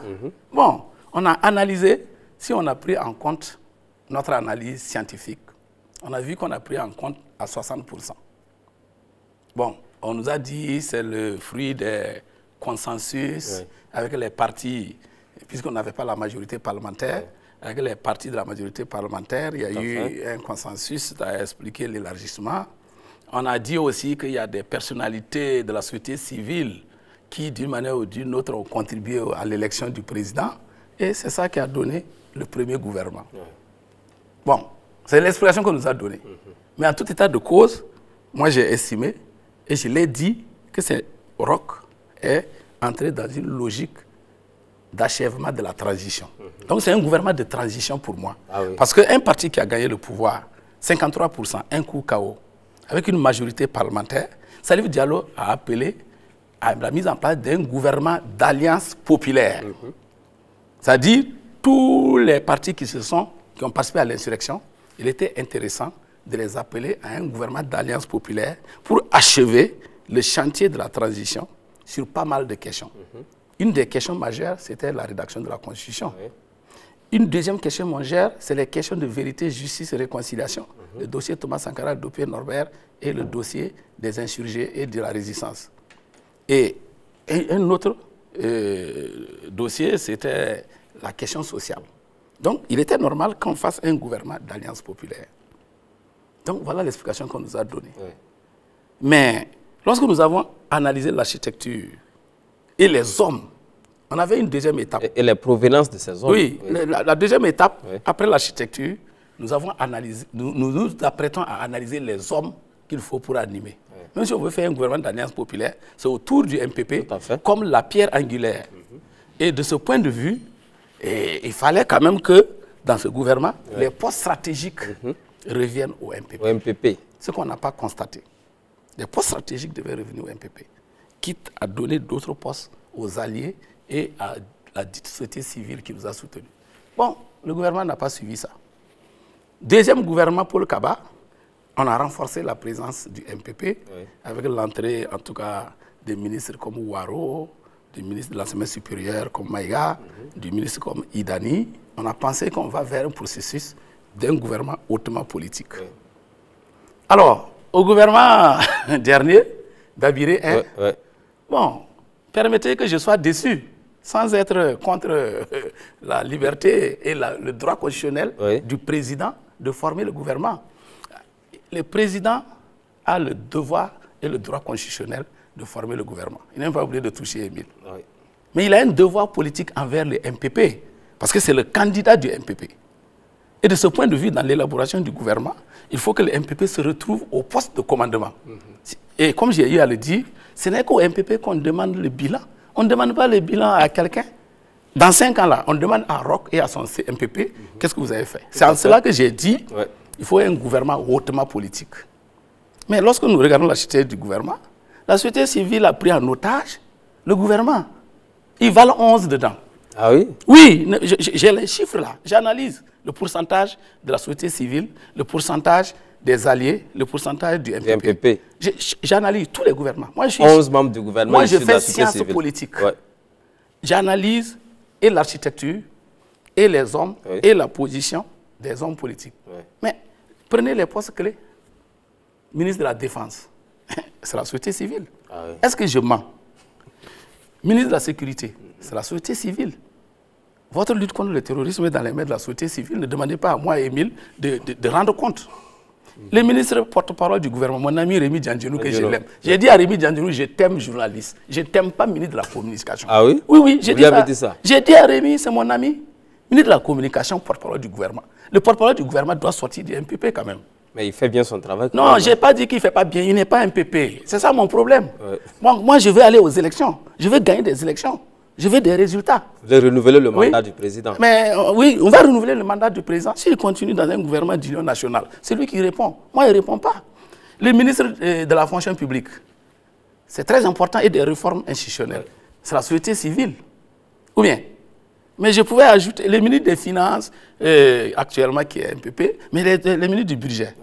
bon, on a analysé, si on a pris en compte notre analyse scientifique, on a vu qu'on a pris en compte à 60%. Bon, on nous a dit que c'est le fruit des consensus avec les partis, puisqu'on n'avait pas la majorité parlementaire, avec les partis de la majorité parlementaire, il y a eu un consensus qui a expliqué l'élargissement. On a dit aussi qu'il y a des personnalités de la société civile qui, d'une manière ou d'une autre, ont contribué à l'élection du président. Et c'est ça qui a donné le premier gouvernement. Bon, c'est l'explication qu'on nous a donnée. Mais en tout état de cause, moi j'ai estimé, et je l'ai dit, que Roch est entré dans une logique d'achèvement de la transition. Donc c'est un gouvernement de transition pour moi. Ah oui. Parce qu'un parti qui a gagné le pouvoir, 53%, un coup KO, avec une majorité parlementaire, Salif Diallo a appelé à la mise en place d'un gouvernement d'alliance populaire. C'est-à-dire tous les partis qui ont participé à l'insurrection, il était intéressant de les appeler à un gouvernement d'alliance populaire pour achever le chantier de la transition sur pas mal de questions. Une des questions majeures, c'était la rédaction de la Constitution. Une deuxième question majeure, c'est les questions de vérité, justice et réconciliation. Le dossier Thomas Sankara, Dopé Norbert et le dossier des insurgés et de la résistance. Et un autre dossier, c'était la question sociale. Donc, il était normal qu'on fasse un gouvernement d'alliance populaire. Donc, voilà l'explication qu'on nous a donnée. Oui. Mais, lorsque nous avons analysé l'architecture et les hommes, on avait une deuxième étape. Et les provenances de ces hommes. Oui, oui. La deuxième étape, oui, après l'architecture, nous avons analysé, nous apprêtons à analyser les hommes qu'il faut pour animer. Oui. Même si on veut faire un gouvernement d'alliance populaire, c'est autour du MPP comme la pierre angulaire. Et de ce point de vue, il fallait quand même que dans ce gouvernement, les postes stratégiques reviennent au MPP. Au MPP. Ce qu'on n'a pas constaté. Les postes stratégiques devaient revenir au MPP, quitte à donner d'autres postes aux alliés et à la dite société civile qui nous a soutenus. Bon, le gouvernement n'a pas suivi ça. Deuxième gouvernement, Paul Kaba, on a renforcé la présence du MPP avec l'entrée, en tout cas, des ministres comme Ouaro, du ministre de l'enseignement supérieur comme Maïga, du ministre comme Idani. On a pensé qu'on va vers un processus d'un gouvernement hautement politique. Alors, au gouvernement dernier, Dabiré 1, bon, permettez que je sois déçu, sans être contre la liberté et le droit constitutionnel du président de former le gouvernement. Le président a le devoir et le droit constitutionnel de former le gouvernement. Il n'est pas obligé de toucher Émile. Mais il a un devoir politique envers le MPP, parce que c'est le candidat du MPP. Et de ce point de vue, dans l'élaboration du gouvernement, il faut que le MPP se retrouve au poste de commandement. Et comme j'ai eu à le dire, ce n'est qu'au MPP qu'on demande le bilan. On ne demande pas le bilan à quelqu'un. Dans 5 ans-là, on demande à Roch et à son MPP, qu'est-ce que vous avez fait? C'est en cela que j'ai dit, il faut un gouvernement hautement politique. Mais lorsque nous regardons la société du gouvernement, la société civile a pris en otage le gouvernement. Ils valent 11 dedans. Ah oui? Oui, j'ai les chiffres là. J'analyse le pourcentage de la société civile, le pourcentage des alliés, le pourcentage du MPP. J'analyse tous les gouvernements. Moi, 11 membres du gouvernement. Moi, je fais sciences politiques. J'analyse et l'architecture, et les hommes, et la position des hommes politiques. Mais prenez les postes clés. Ministre de la Défense, c'est la société civile. Est-ce que je mens? Ministre de la Sécurité, c'est la société civile. Votre lutte contre le terrorisme est dans les mains de la société civile. Ne demandez pas à moi, Émile, de rendre compte. Le ministre porte-parole du gouvernement, mon ami Rémi Djandjinou, que je l'aime. J'ai dit à Rémi Djandjinou, je t'aime journaliste. Je ne t'aime pas ministre de la communication. Ah oui? Oui, oui, j'ai dit ça. J'ai dit à Rémi, c'est mon ami. Ministre de la communication, porte-parole du gouvernement. Le porte-parole du gouvernement doit sortir du MPP quand même. Mais il fait bien son travail. Non, je n'ai pas dit qu'il ne fait pas bien. Il n'est pas un MPP. C'est ça mon problème. Moi, je veux aller aux élections. Je veux gagner des élections. Je veux des résultats. Vous voulez renouveler le mandat du président? Mais oui, on va renouveler le mandat du président. S'il continue dans un gouvernement d'union nationale, c'est lui qui répond. Moi, il ne répond pas. Le ministre de la fonction publique, c'est très important, et des réformes institutionnelles. C'est la société civile. Ou bien? Mais je pouvais ajouter le ministre des Finances, actuellement qui est MPP, mais le ministre du budget.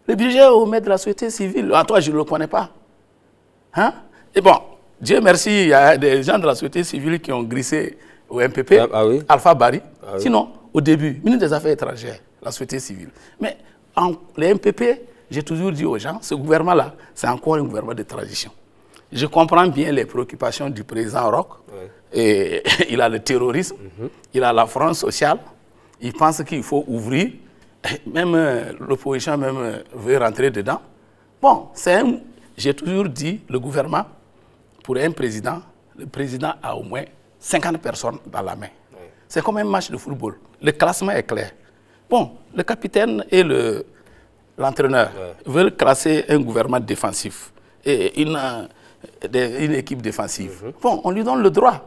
Le budget au maître de la société civile. À toi, je ne le connais pas. Hein? Et bon, Dieu merci, il y a des gens de la société civile qui ont glissé au MPP, Alpha Bari. Sinon, au début, ministre des Affaires étrangères, la société civile. Mais les MPP, j'ai toujours dit aux gens, ce gouvernement-là, c'est encore un gouvernement de transition. Je comprends bien les préoccupations du président Roch. Et il a le terrorisme, il a la France sociale. Il pense qu'il faut ouvrir. Même l'opposition veut rentrer dedans. Bon, j'ai toujours dit, le gouvernement, pour un président, le président a au moins 50 personnes dans la main. C'est comme un match de football. Le classement est clair. Bon, le capitaine et l'entraîneur veulent classer un gouvernement défensif et une équipe défensive. Bon, on lui donne le droit.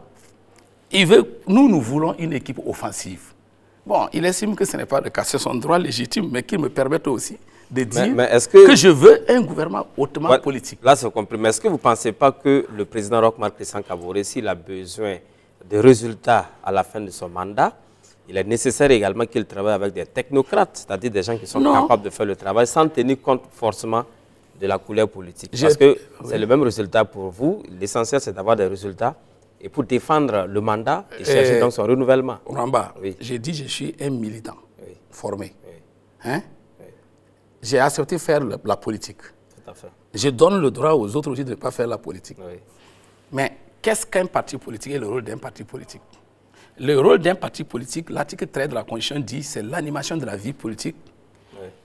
Nous voulons une équipe offensive. Bon, il estime que ce n'est pas le cas, c'est son droit légitime, mais qu'il me permette aussi de dire que je veux un gouvernement hautement politique. Là, c'est compris. Mais est-ce que vous ne pensez pas que le président Roch Marc Christian Kaboré, s'il a besoin de résultats à la fin de son mandat, il est nécessaire également qu'il travaille avec des technocrates, c'est-à-dire des gens qui sont capables de faire le travail sans tenir compte forcément de la couleur politique. Parce que c'est le même résultat pour vous. L'essentiel, c'est d'avoir des résultats. Et pour défendre le mandat, et chercher donc son renouvellement. Ramba, j'ai dit je suis un militant formé. Hein? J'ai accepté de faire la politique. Tout à fait. Je donne le droit aux autres aussi de ne pas faire la politique. Mais qu'est-ce qu'un parti politique et le rôle d'un parti politique? Le rôle d'un parti politique, l'article 13 de la Constitution dit, c'est l'animation de la vie politique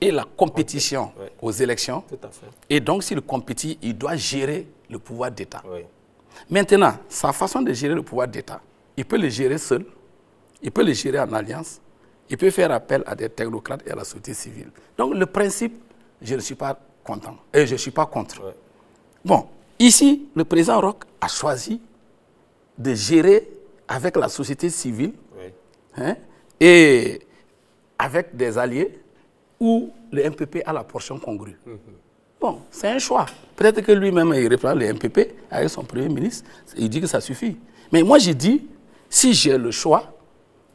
et la compétition aux élections. Tout à fait. Et donc, s'il compétit, il doit gérer le pouvoir d'État. Maintenant, sa façon de gérer le pouvoir d'État, il peut le gérer seul, il peut le gérer en alliance, il peut faire appel à des technocrates et à la société civile. Donc, le principe, je ne suis pas content et je ne suis pas contre. Bon, ici, le président Roch a choisi de gérer avec la société civile et avec des alliés où le MPP a la portion congrue. Bon, c'est un choix. Peut-être que lui-même, il reprend le MPP avec son premier ministre, il dit que ça suffit. Mais moi, j'ai dit, si j'ai le choix,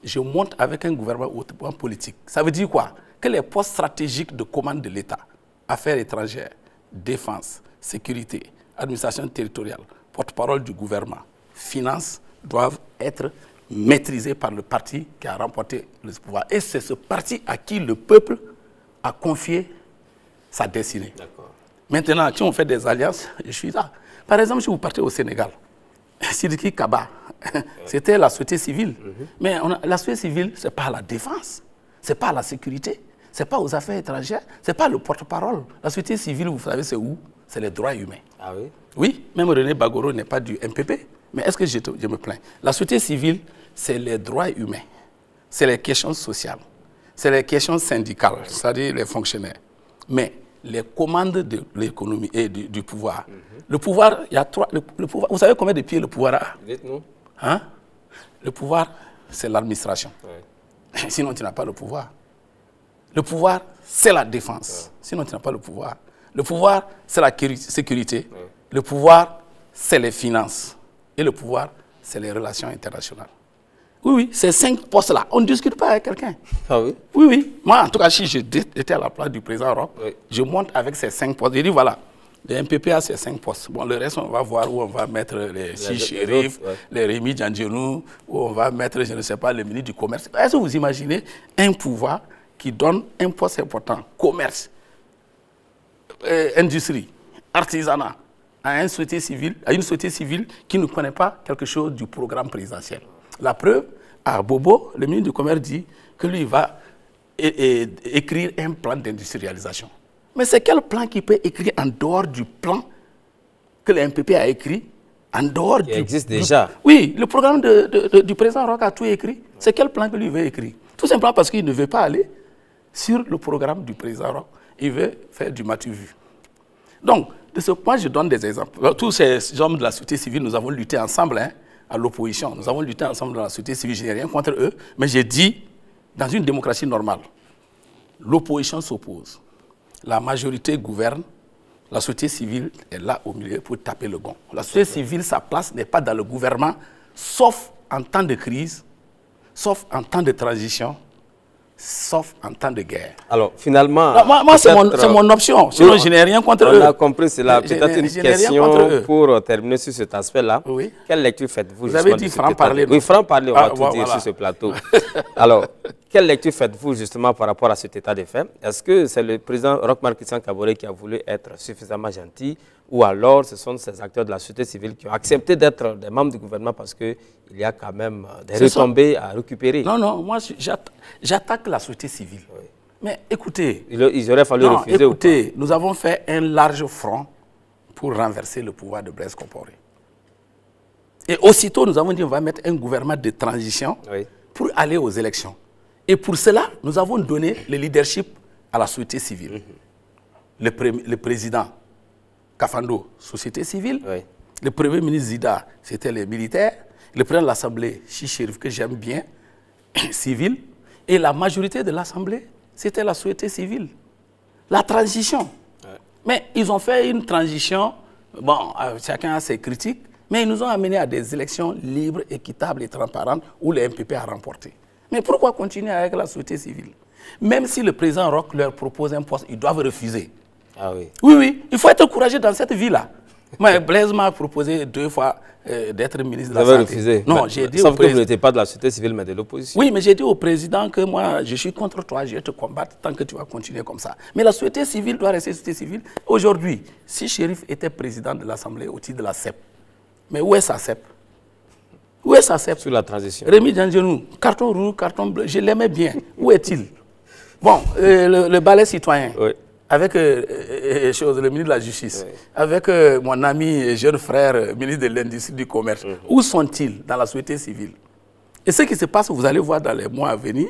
je monte avec un gouvernement hautement politique. Ça veut dire quoi? Que les postes stratégiques de commande de l'État, affaires étrangères, défense, sécurité, administration territoriale, porte-parole du gouvernement, finances, doivent être maîtrisés par le parti qui a remporté le pouvoir. Et c'est ce parti à qui le peuple a confié sa destinée. Maintenant, si on fait des alliances, je suis là. Par exemple, si vous partez au Sénégal, Sidiki Kaba, c'était la société civile. Mais la société civile, ce n'est pas la défense, ce n'est pas la sécurité, ce n'est pas aux affaires étrangères, ce n'est pas le porte-parole. La société civile, vous savez, c'est où? C'est les droits humains. Ah oui? Oui, même René Bagoro n'est pas du MPP. Mais est-ce que je me plains? La société civile, c'est les droits humains, c'est les questions sociales, c'est les questions syndicales, c'est-à-dire les fonctionnaires. Mais les commandes de l'économie et du pouvoir. Le pouvoir, il y a trois. Le pouvoir, vous savez combien de pieds le pouvoir a? Dites-nous. Hein? Le pouvoir, c'est l'administration. Sinon, tu n'as pas le pouvoir. Le pouvoir, c'est la défense. Sinon, tu n'as pas le pouvoir. Le pouvoir, c'est la sécurité. Le pouvoir, c'est les finances. Et le pouvoir, c'est les relations internationales. Oui, oui, ces 5 postes-là, on ne discute pas avec quelqu'un. Ah oui? Oui, oui. Moi, en tout cas, si j'étais à la place du président Roch, je monte avec ces 5 postes. Je dis, voilà, le MPP a ces 5 postes. Bon, le reste, on va voir où on va mettre les 6 shérifs, les Rémi Djandjenou, où on va mettre, je ne sais pas, le ministre du Commerce. Est-ce que vous imaginez un pouvoir qui donne un poste important, commerce, industrie, artisanat, à une société civile qui ne connaît pas quelque chose du programme présidentiel? La preuve, à Bobo, le ministre du Commerce dit que lui va écrire un plan d'industrialisation. Mais c'est quel plan qu'il peut écrire en dehors du plan que le MPP a écrit, en dehors qui existe déjà? Oui, le programme du président Roch a tout écrit. C'est quel plan que lui veut écrire? Tout simplement parce qu'il ne veut pas aller sur le programme du président Roch. Il veut faire du matu-vu. Donc, de ce point, je donne des exemples. Tous ces hommes de la société civile, nous avons lutté ensemble, hein, à l'opposition. Nous avons lutté ensemble dans la société civile. Je n'ai rien contre eux. Mais j'ai dit, dans une démocratie normale, l'opposition s'oppose. La majorité gouverne. La société civile est là au milieu pour taper le gong. La société civile, sa place n'est pas dans le gouvernement, sauf en temps de crise, sauf en temps de transition, sauf en temps de guerre. Alors, finalement... Non, moi c'est mon option. Sinon, je n'ai rien contre eux. On a compris, c'est là. Peut-être une question pour terminer sur cet aspect-là. Oui. Quelle lecture faites-vous? Vous avez dit franc-parler. Oui, franc-parler, on va tout dire sur ce plateau. Alors, quelle lecture faites-vous justement par rapport à cet état de fait? Est-ce que c'est le président Roch Marc Christian Kaboré qui a voulu être suffisamment gentil, ou alors ce sont ces acteurs de la société civile qui ont accepté d'être des membres du gouvernement parce qu'il y a quand même des retombées à récupérer? Non, non, moi j'attaque la société civile. Oui. Mais écoutez... Il aurait fallu refuser écoutez, ou pas? Nous avons fait un large front pour renverser le pouvoir de Blaise Compaoré. Et aussitôt, nous avons dit on va mettre un gouvernement de transition pour aller aux élections. Et pour cela, nous avons donné le leadership à la société civile. Le président Kafando, société civile. Le premier ministre Zida, c'était les militaires. le président de l'Assemblée, Chérif, que j'aime bien, civil, et la majorité de l'Assemblée, c'était la société civile. La transition. Ouais. Mais ils ont fait une transition, bon, chacun a ses critiques, mais ils nous ont amenés à des élections libres, équitables et transparentes où le MPP a remporté. Mais pourquoi continuer avec la société civile? Même si le président Roch leur propose un poste, ils doivent refuser. Ah oui. Oui, oui, il faut être courageux dans cette vie-là. Moi, Blaise m'a proposé 2 fois d'être ministre de la Santé. Vous avez refusé? Non, j'ai dit sauf que vous n'étiez pas de la société civile, mais de l'opposition. Oui, mais j'ai dit au président que moi, je suis contre toi, je vais te combattre tant que tu vas continuer comme ça. Mais la société civile doit rester société civile. Aujourd'hui, si Chérif était président de l'Assemblée au titre de la CEP, mais où est sa CEP? Où est sa CEP? Sur la transition. Rémi Djandjenou, carton rouge, carton bleu, je l'aimais bien. Où est-il? Bon, le ballet citoyen. Oui. Avec le ministre de la Justice, oui. Avec mon ami et jeune frère, ministre de l'Industrie du Commerce. Où sont-ils dans la société civile? Et ce qui se passe, vous allez voir dans les mois à venir,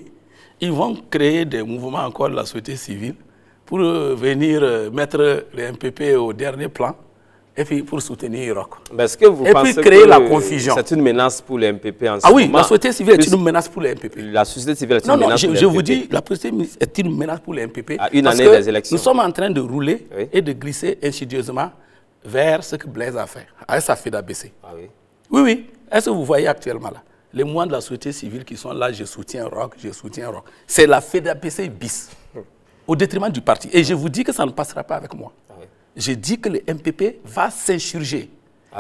ils vont créer des mouvements encore de la société civile pour venir mettre le MPP au dernier plan et puis pour soutenir Roch. Est-ce que vous pensez puis créer la confusion? C'est une menace pour le MPP en ce moment? Ah oui, la société civile est une menace pour le MPP. La société civile est une menace pour le MPP. Je vous dis, la société civile est une menace pour le MPP. À une année des élections. Nous sommes en train de rouler et de glisser insidieusement vers ce que Blaise a fait, avec sa FEDABC. Ah oui? Oui, oui. Est-ce que vous voyez actuellement là? Les mois de la société civile qui sont là, je soutiens Roch, je soutiens Roch. C'est la FEDABC bis, au détriment du parti. Et je vous dis que ça ne passera pas avec moi. Ah oui. Je dis que le MPP va s'insurger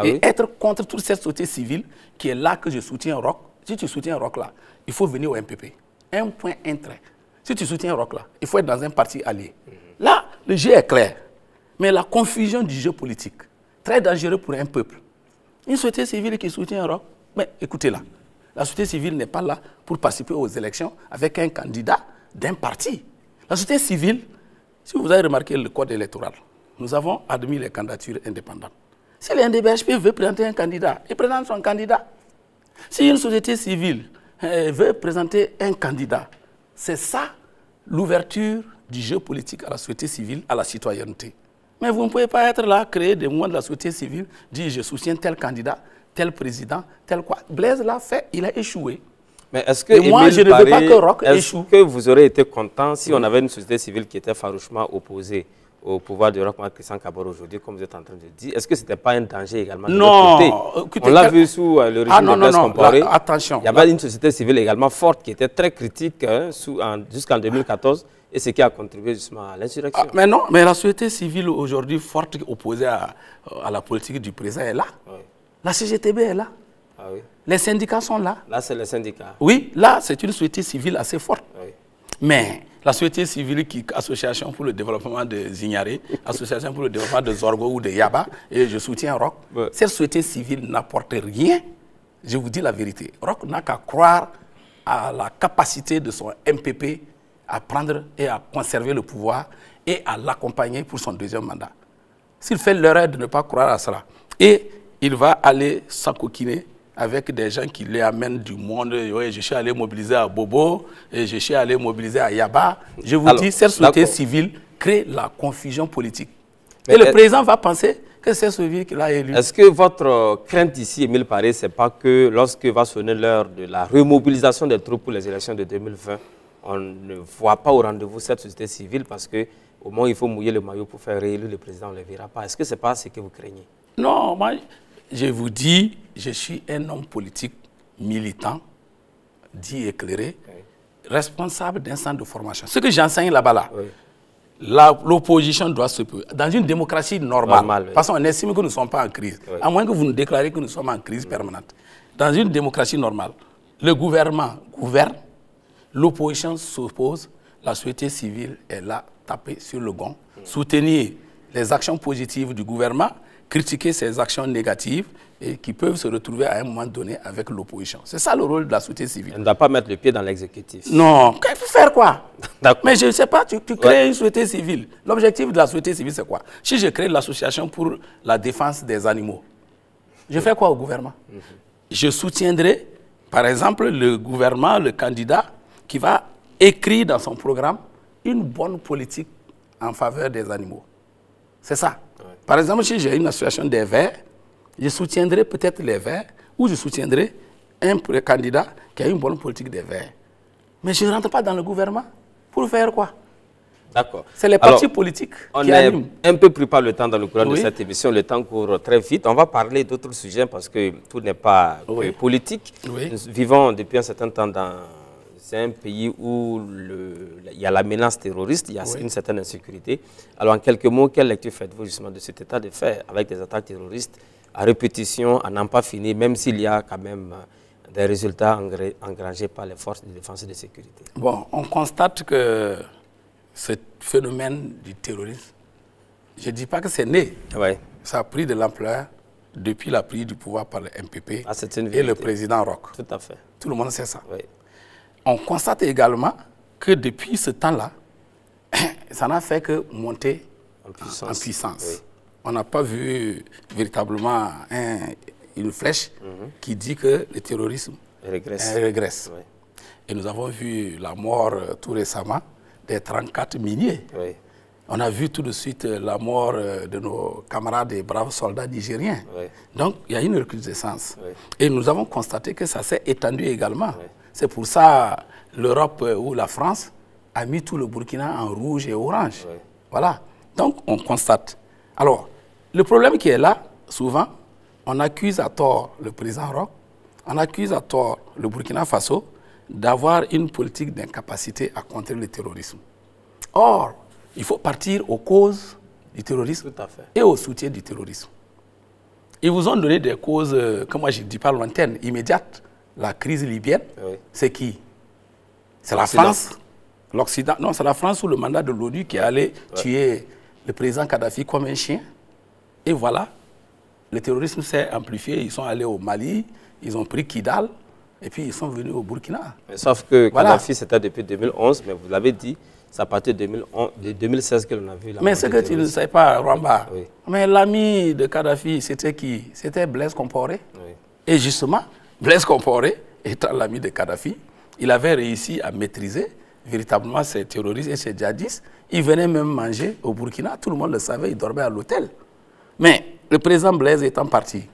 et être contre toute cette société civile qui est là que je soutiens Roch. Si tu soutiens Roch là, il faut venir au MPP. Un point, un trait. Si tu soutiens Roch là, il faut être dans un parti allié. Là, le jeu est clair. Mais la confusion du jeu politique, très dangereux pour un peuple. Une société civile qui soutient Roch, mais écoutez-la. La société civile n'est pas là pour participer aux élections avec un candidat d'un parti. La société civile, si vous avez remarqué le code électoral, nous avons admis les candidatures indépendantes. Si l'NDBHP veut présenter un candidat, il présente son candidat. Si une société civile veut présenter un candidat, c'est ça l'ouverture du jeu politique à la société civile, à la citoyenneté. Mais vous ne pouvez pas être là, créer des mouvements de la société civile, dire je soutiens tel candidat, tel président, tel quoi. Blaise l'a fait, il a échoué. Mais est-ce que moi, je ne veux pas que Roch échoue. Est-ce que vous aurez été content si on avait une société civile qui était farouchement opposée au pouvoir de Roch Marc Christian Kabore aujourd'hui, comme vous êtes en train de dire? Est-ce que ce n'était pas un danger également de notre côté? On l'a vu sous le régime de Blaise Compaoré. Attention. Il y avait une société civile également forte qui était très critique jusqu'en 2014 et ce qui a contribué justement à l'insurrection. Mais non, mais la société civile aujourd'hui forte opposée à la politique du président est là. Oui. La CGTB est là. Ah oui. Les syndicats sont là. Là, c'est les syndicats. Oui, là, c'est une société civile assez forte. Oui. Mais la société civile, Association pour le développement de Zignaré, Association pour le développement de Zorgo ou de Yaba, et je soutiens Roch, cette société civile n'apporte rien. Je vous dis la vérité. Roch n'a qu'à croire à la capacité de son MPP à prendre et à conserver le pouvoir et à l'accompagner pour son deuxième mandat. S'il fait l'erreur de ne pas croire à cela, et il va aller s'encoquiner avec des gens qui lui amènent du monde. Oui, je suis allé mobiliser à Bobo, et je suis allé mobiliser à Yaba. Je vous dis, cette société civile crée la confusion politique. Mais et le président va penser que c'est celui qui l'a élu. Est-ce que votre crainte ici, Émile Paré, ce n'est pas que lorsque va sonner l'heure de la remobilisation des troupes pour les élections de 2020, on ne voit pas au rendez-vous cette société civile parce qu'au moins il faut mouiller le maillot pour faire réélire le président, on ne le verra pas. Est-ce que ce n'est pas ce que vous craignez? Non, moi, je vous dis, je suis un homme politique militant, dit éclairé, responsable d'un centre de formation. Ce que j'enseigne là-bas, l'opposition doit se poser. Dans une démocratie normale, parce qu'on estime que nous ne sommes pas en crise, à moins que vous nous déclariez que nous sommes en crise permanente. Dans une démocratie normale, le gouvernement gouverne, l'opposition s'oppose, la société civile est là, tapée sur le gond, soutenir les actions positives du gouvernement, critiquer ses actions négatives et qui peuvent se retrouver à un moment donné avec l'opposition. C'est ça le rôle de la société civile. On ne doit pas mettre le pied dans l'exécutif. Non, faire quoi? Mais je ne sais pas, tu crées une société civile. L'objectif de la société civile, c'est quoi? Si je crée l'association pour la défense des animaux, je fais quoi au gouvernement? Je soutiendrai, par exemple, le gouvernement, le candidat, qui va écrire dans son programme une bonne politique en faveur des animaux. C'est ça. Par exemple, si j'ai une association des Verts, je soutiendrai peut-être les Verts ou je soutiendrai un candidat qui a une bonne politique des Verts. Mais je ne rentre pas dans le gouvernement. Pour faire quoi? D'accord. C'est les partis politiques qui animent. On est un peu pris par le temps dans le courant de cette émission. Le temps court très vite. On va parler d'autres sujets parce que tout n'est pas politique. Oui. Nous vivons depuis un certain temps dans un pays où il y a la menace terroriste, il y a une certaine insécurité. Alors en quelques mots, quelle lecture faites-vous justement de cet état de fait avec des attaques terroristes à répétition, à n'en pas finir, même s'il y a quand même des résultats engrangés par les forces de défense et de sécurité? Bon, on constate que ce phénomène du terrorisme, je ne dis pas que c'est né. Ouais. Ça a pris de l'ampleur depuis la prise du pouvoir par le MPP et et le président Roch. Tout à fait. Tout le monde sait ça. Oui. On constate également que depuis ce temps-là, ça n'a fait que monter en puissance. Oui. On n'a pas vu véritablement une flèche qui dit que le terrorisme régresse. Oui. Et nous avons vu la mort tout récemment des 34 miniers. Oui. On a vu tout de suite la mort de nos camarades et braves soldats nigériens. Oui. Donc, il y a une recrudescence. Oui. Et nous avons constaté que ça s'est étendu également. Oui. C'est pour ça l'Europe ou la France a mis tout le Burkina en rouge et orange. Oui. Voilà. Donc, on constate. Alors, le problème qui est là, souvent, on accuse à tort le président Roch, on accuse à tort le Burkina Faso d'avoir une politique d'incapacité à contrer le terrorisme. Or, il faut partir aux causes du terrorisme et au soutien du terrorisme. Ils vous ont donné des causes, que moi je ne dis pas lointaines, immédiates. La crise libyenne, c'est qui? C'est la France, l'Occident. Non, c'est la France sous le mandat de l'ONU qui est allé tuer le président Kadhafi comme un chien. Et voilà, le terrorisme s'est amplifié. Ils sont allés au Mali, ils ont pris Kidal, et puis ils sont venus au Burkina. Mais sauf que Kadhafi, c'était depuis 2011, mais vous l'avez dit, c'est à partir de 2016 que l'on a vu la. Mais ce que tu ne sais pas, Rwamba, mais l'ami de Kadhafi, c'était qui? C'était Blaise Compaoré. Oui. Et justement, Blaise Compaoré, étant l'ami de Kadhafi, il avait réussi à maîtriser véritablement ces terroristes et ces djihadistes. Ils venaient même manger au Burkina, tout le monde le savait, ils dormaient à l'hôtel. Mais le président Blaise étant parti,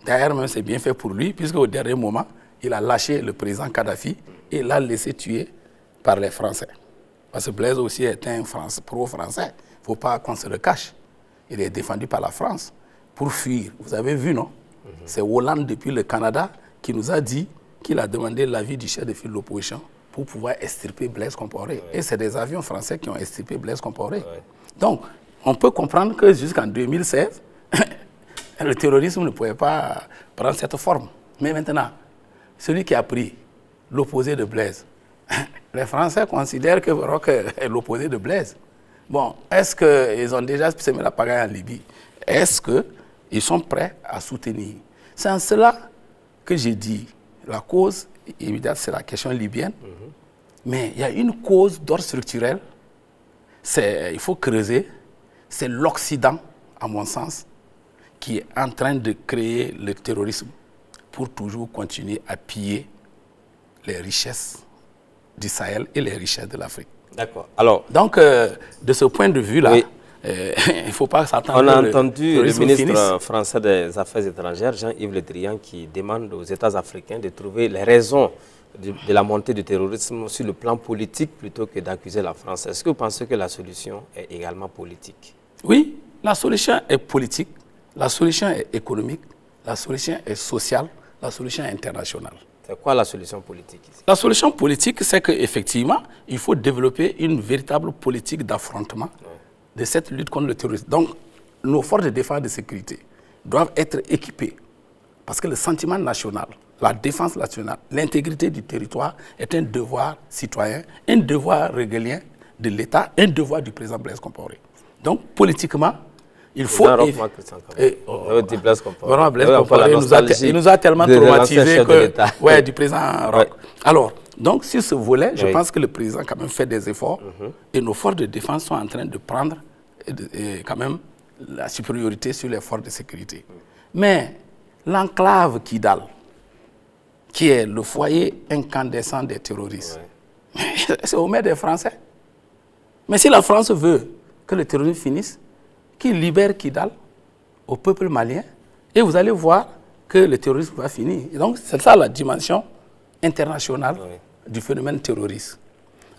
d'ailleurs même c'est bien fait pour lui, puisque au dernier moment, il a lâché le président Kadhafi et l'a laissé tuer par les Français. Parce que Blaise aussi est un pro-français, il ne faut pas qu'on se le cache. Il est défendu par la France pour fuir. Vous avez vu, non? C'est Hollande depuis le Canada qui nous a dit qu'il a demandé l'avis du chef de file de l'opposition pour pouvoir extirper Blaise Compaoré. Et c'est des avions français qui ont extirpé Blaise Compaoré. Donc, on peut comprendre que jusqu'en 2016, le terrorisme ne pouvait pas prendre cette forme. Mais maintenant, celui qui a pris l'opposé de Blaise, les Français considèrent que Roch est l'opposé de Blaise. Bon, est-ce qu'ils ont déjà semé la pagaille en Libye? Est-ce qu'ils sont prêts à soutenir? C'est en cela que j'ai dit, la cause immédiate, c'est la question libyenne. Mais il y a une cause d'ordre structurel, il faut creuser, c'est l'Occident, à mon sens, qui est en train de créer le terrorisme pour toujours continuer à piller les richesses du Sahel et les richesses de l'Afrique. D'accord. Alors, donc, de ce point de vue-là, il ne faut pas s'attendre. On a entendu le ministre français des Affaires étrangères, Jean-Yves Le Drian, qui demande aux États africains de trouver les raisons de la montée du terrorisme sur le plan politique plutôt que d'accuser la France. Est-ce que vous pensez que la solution est également politique? Oui, la solution est politique, la solution est économique, la solution est sociale, la solution est internationale. C'est quoi la solution politique ici? La solution politique, c'est qu'effectivement, il faut développer une véritable politique d'affrontement de cette lutte contre le terrorisme. Donc, nos forces de défense et de sécurité doivent être équipées parce que le sentiment national, la défense nationale, l'intégrité du territoire est un devoir citoyen, un devoir régalien de l'État, un devoir du président Blaise Compaoré. Donc, politiquement, il faut... Blaise Compaoré nous a tellement traumatisés du président Roch. Alors, donc, sur ce volet, je pense que le président quand même fait des efforts et nos forces de défense sont en train de prendre quand même la supériorité sur les forces de sécurité. Mais l'enclave Kidal, qui est le foyer incandescent des terroristes, c'est aux mains des Français. Mais si la France veut que le terrorisme finisse, qu'il libère Kidal au peuple malien, et vous allez voir que le terrorisme va finir. Et donc, c'est ça la dimension internationale du phénomène terroriste.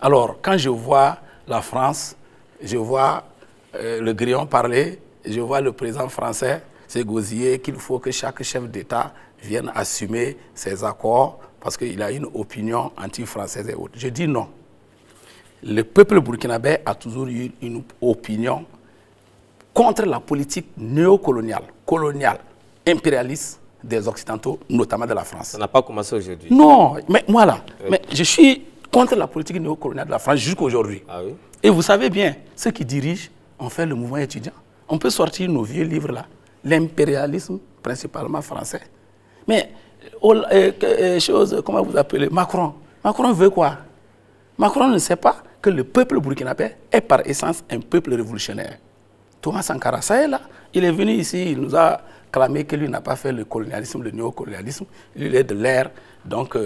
Alors, quand je vois la France, je vois le Grillon parler, je vois le président français s'égosiller qu'il faut que chaque chef d'État vienne assumer ses accords parce qu'il a une opinion anti-française et autres. Je dis non. Le peuple burkinabé a toujours eu une opinion contre la politique néocoloniale, coloniale, impérialiste des Occidentaux, notamment de la France. Ça n'a pas commencé aujourd'hui. Non, mais moi là, mais je suis contre la politique néocoloniale de la France jusqu'à aujourd'hui. Ah oui? Et vous savez bien, ceux qui dirigent ont fait le mouvement étudiant. On peut sortir nos vieux livres là, l'impérialisme principalement français. Mais, comment vous appelez, Macron. Macron veut quoi? Macron ne sait pas que le peuple burkinabé est par essence un peuple révolutionnaire. Thomas Sankara, ça est là, il est venu ici, il nous a clamé que lui n'a pas fait le colonialisme, le néocolonialisme, lui il est de l'ère, donc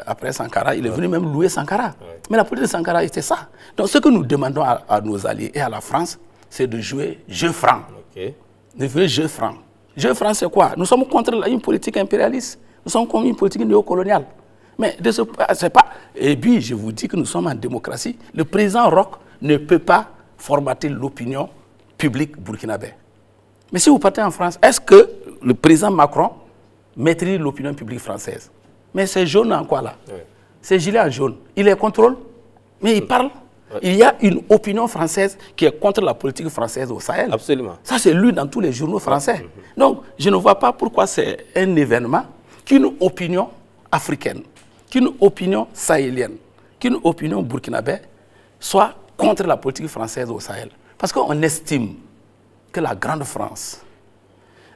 après Sankara, il est venu même louer Sankara. Mais la politique de Sankara, c'était ça. Donc ce que nous demandons à nos alliés et à la France, c'est de jouer jeu franc. De jouer jeu franc. Jeu franc, c'est quoi? Nous sommes contre une politique impérialiste, nous sommes contre une politique néocoloniale. Mais c'est pas. Et puis, je vous dis que nous sommes en démocratie. Le président Roch ne peut pas formater l'opinion publique burkinabé. Mais si vous partez en France, est-ce que le président Macron maîtrise l'opinion publique française? Mais c'est jaune en quoi là? C'est gilet en jaune. Il les contrôle, mais il parle. Il y a une opinion française qui est contre la politique française au Sahel. Absolument. Ça, c'est lu dans tous les journaux français. Donc, je ne vois pas pourquoi c'est un événement qu'une opinion africaine, qu'une opinion sahélienne, qu'une opinion burkinabé soit contre la politique française au Sahel. Parce qu'on estime que la grande France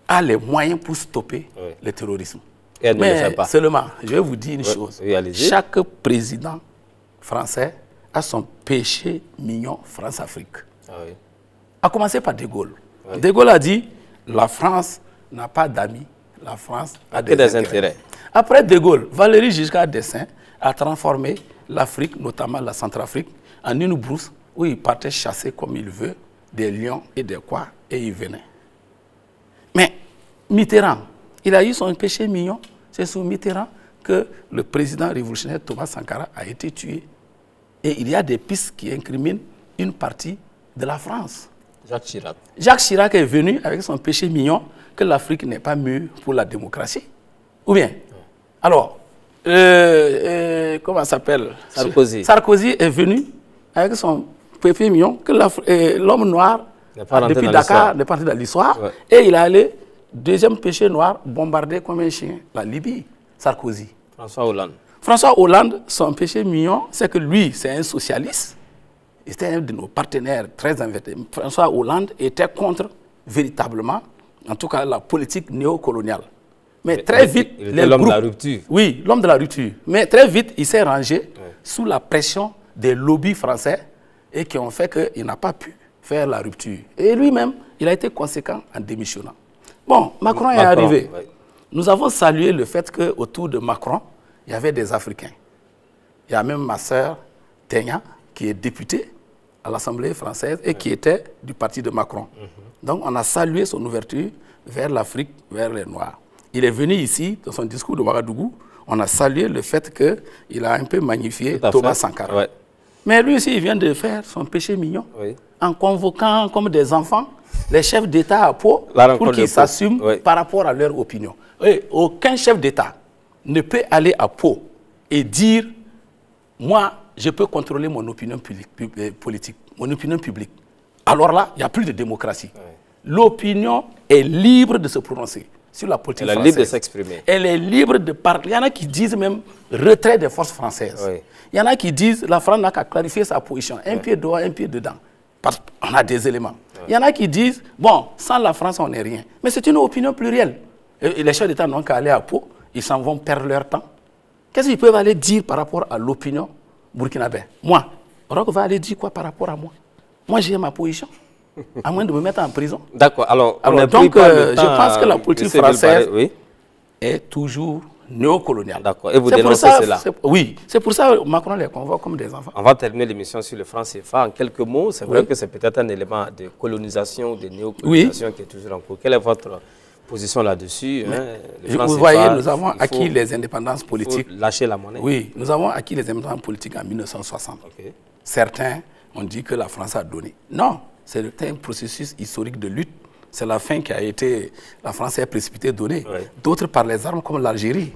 a les moyens pour stopper le terrorisme. Et elle ne le fait pas. Seulement, je vais vous dire une chose. Chaque président français a son péché mignon France-Afrique. A commencé par De Gaulle. De Gaulle a dit, la France n'a pas d'amis, la France a des intérêts. Après De Gaulle, Valéry Giscard d'Estaing a transformé l'Afrique, notamment la Centrafrique, en une brousse où il partait chasser comme il veut des lions et des quoi, et il venait. Mais Mitterrand, il a eu son péché mignon. C'est sous Mitterrand que le président révolutionnaire Thomas Sankara a été tué. Et il y a des pistes qui incriminent une partie de la France. Jacques Chirac. Jacques Chirac est venu avec son péché mignon que l'Afrique n'est pas mûre pour la démocratie. Ou bien, alors, comment ça s'appelle? Sarkozy. Sarkozy est venu avec son péché mignon que l'homme noir, depuis Dakar, n'est pas rentré dans l'histoire. Et il est allé, deuxième péché noir, bombarder comme un chien la Libye. Sarkozy. François Hollande. François Hollande, son péché mignon, c'est que lui, c'est un socialiste. C'était un de nos partenaires très invertés. François Hollande était contre, véritablement, en tout cas, la politique néocoloniale. Mais très vite, l'homme de la rupture. Oui, l'homme de la rupture. Mais très vite, il s'est rangé sous la pression des lobbies français et qui ont fait qu'il n'a pas pu faire la rupture. Et lui-même, il a été conséquent en démissionnant. Bon, Macron est arrivé. Nous avons salué le fait qu'autour de Macron, il y avait des Africains. Il y a même ma sœur, Tenya, qui est députée à l'Assemblée française et qui était du parti de Macron. Donc, on a salué son ouverture vers l'Afrique, vers les Noirs. Il est venu ici, dans son discours de Ouagadougou, on a salué le fait qu'il a un peu magnifié Thomas Sankara. Mais lui aussi, il vient de faire son péché mignon en convoquant comme des enfants les chefs d'État à Pau pour qu'ils s'assument par rapport à leur opinion. Et aucun chef d'État ne peut aller à Pau et dire « moi, je peux contrôler mon opinion politique, mon opinion publique ». Alors là, il n'y a plus de démocratie. L'opinion est libre de se prononcer sur la politique française. Elle est libre de s'exprimer. Elle est libre de parler. Il y en a qui disent même retrait des forces françaises. Il y en a qui disent la France n'a qu'à clarifier sa position. Un pied dehors, un pied dedans. Parce qu'on a des éléments. Il y en a qui disent, bon, sans la France, on n'est rien. Mais c'est une opinion plurielle. Et les chefs d'État n'ont qu'à aller à Pau. Ils s'en vont perdre leur temps. Qu'est-ce qu'ils peuvent aller dire par rapport à l'opinion burkinabé? Moi, Roch va aller dire quoi par rapport à moi? Moi, j'ai ma position. À moins de me mettre en prison. D'accord. Alors donc, je pense que la politique française est toujours néocoloniale. D'accord. Et vous dénoncez cela? Oui. C'est pour ça que Macron les convoque comme des enfants. On va terminer l'émission sur le franc CFA. En quelques mots, c'est vrai que c'est peut-être un élément de colonisation, de néocolonisation qui est toujours en cours. Quelle est votre position là-dessus. Vous voyez, nous avons acquis les indépendances politiques. Lâcher la monnaie. Oui, nous avons acquis les indépendances politiques en 1960. Okay. Certains ont dit que la France a donné. Non, c'est un processus historique de lutte. C'est la fin qui a été... La France est précipitée donnée. Oui. D'autres par les armes comme l'Algérie.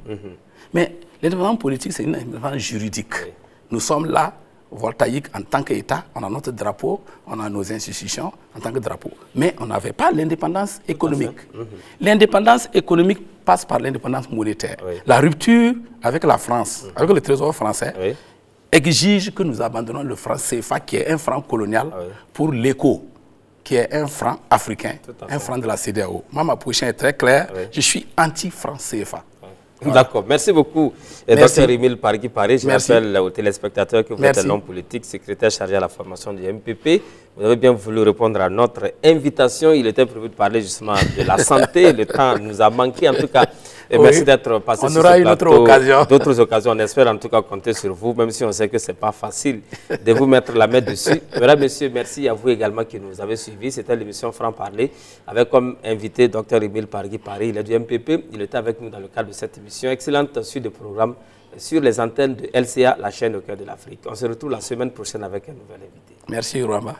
Mais l'indépendance politique, c'est une indépendance juridique. Oui. Nous sommes là, voltaïque en tant qu'État, on a notre drapeau, on a nos institutions en tant que drapeau. Mais on n'avait pas l'indépendance économique. L'indépendance économique passe par l'indépendance monétaire. Oui. La rupture avec la France, avec le trésor français, exige que nous abandonnons le franc CFA, qui est un franc colonial, pour l'éco, qui est un franc africain, un franc de la CEDEAO. Moi, ma position est très claire, je suis anti-franc CFA. Voilà. D'accord, merci beaucoup, Dr Emile Pargui-Paré. Je rappelle aux téléspectateurs que vous êtes un homme politique, secrétaire chargé à la formation du MPP. Vous avez bien voulu répondre à notre invitation. Il était prévu de parler justement de la santé. Le temps nous a manqué en tout cas. Et merci d'être passé sur ce plateau. On aura une autre occasion. D'autres occasions, on espère en tout cas compter sur vous, même si on sait que ce n'est pas facile de vous mettre la main dessus. Mesdames, Messieurs, merci à vous également qui nous avez suivis. C'était l'émission Franc Parler avec comme invité Dr Emile Pargui-Paré. Il est du MPP. Il était avec nous dans le cadre de cette émission. Excellente suite de programme sur les antennes de LCA, la chaîne au cœur de l'Afrique. On se retrouve la semaine prochaine avec un nouvel invité. Merci, Rwamba.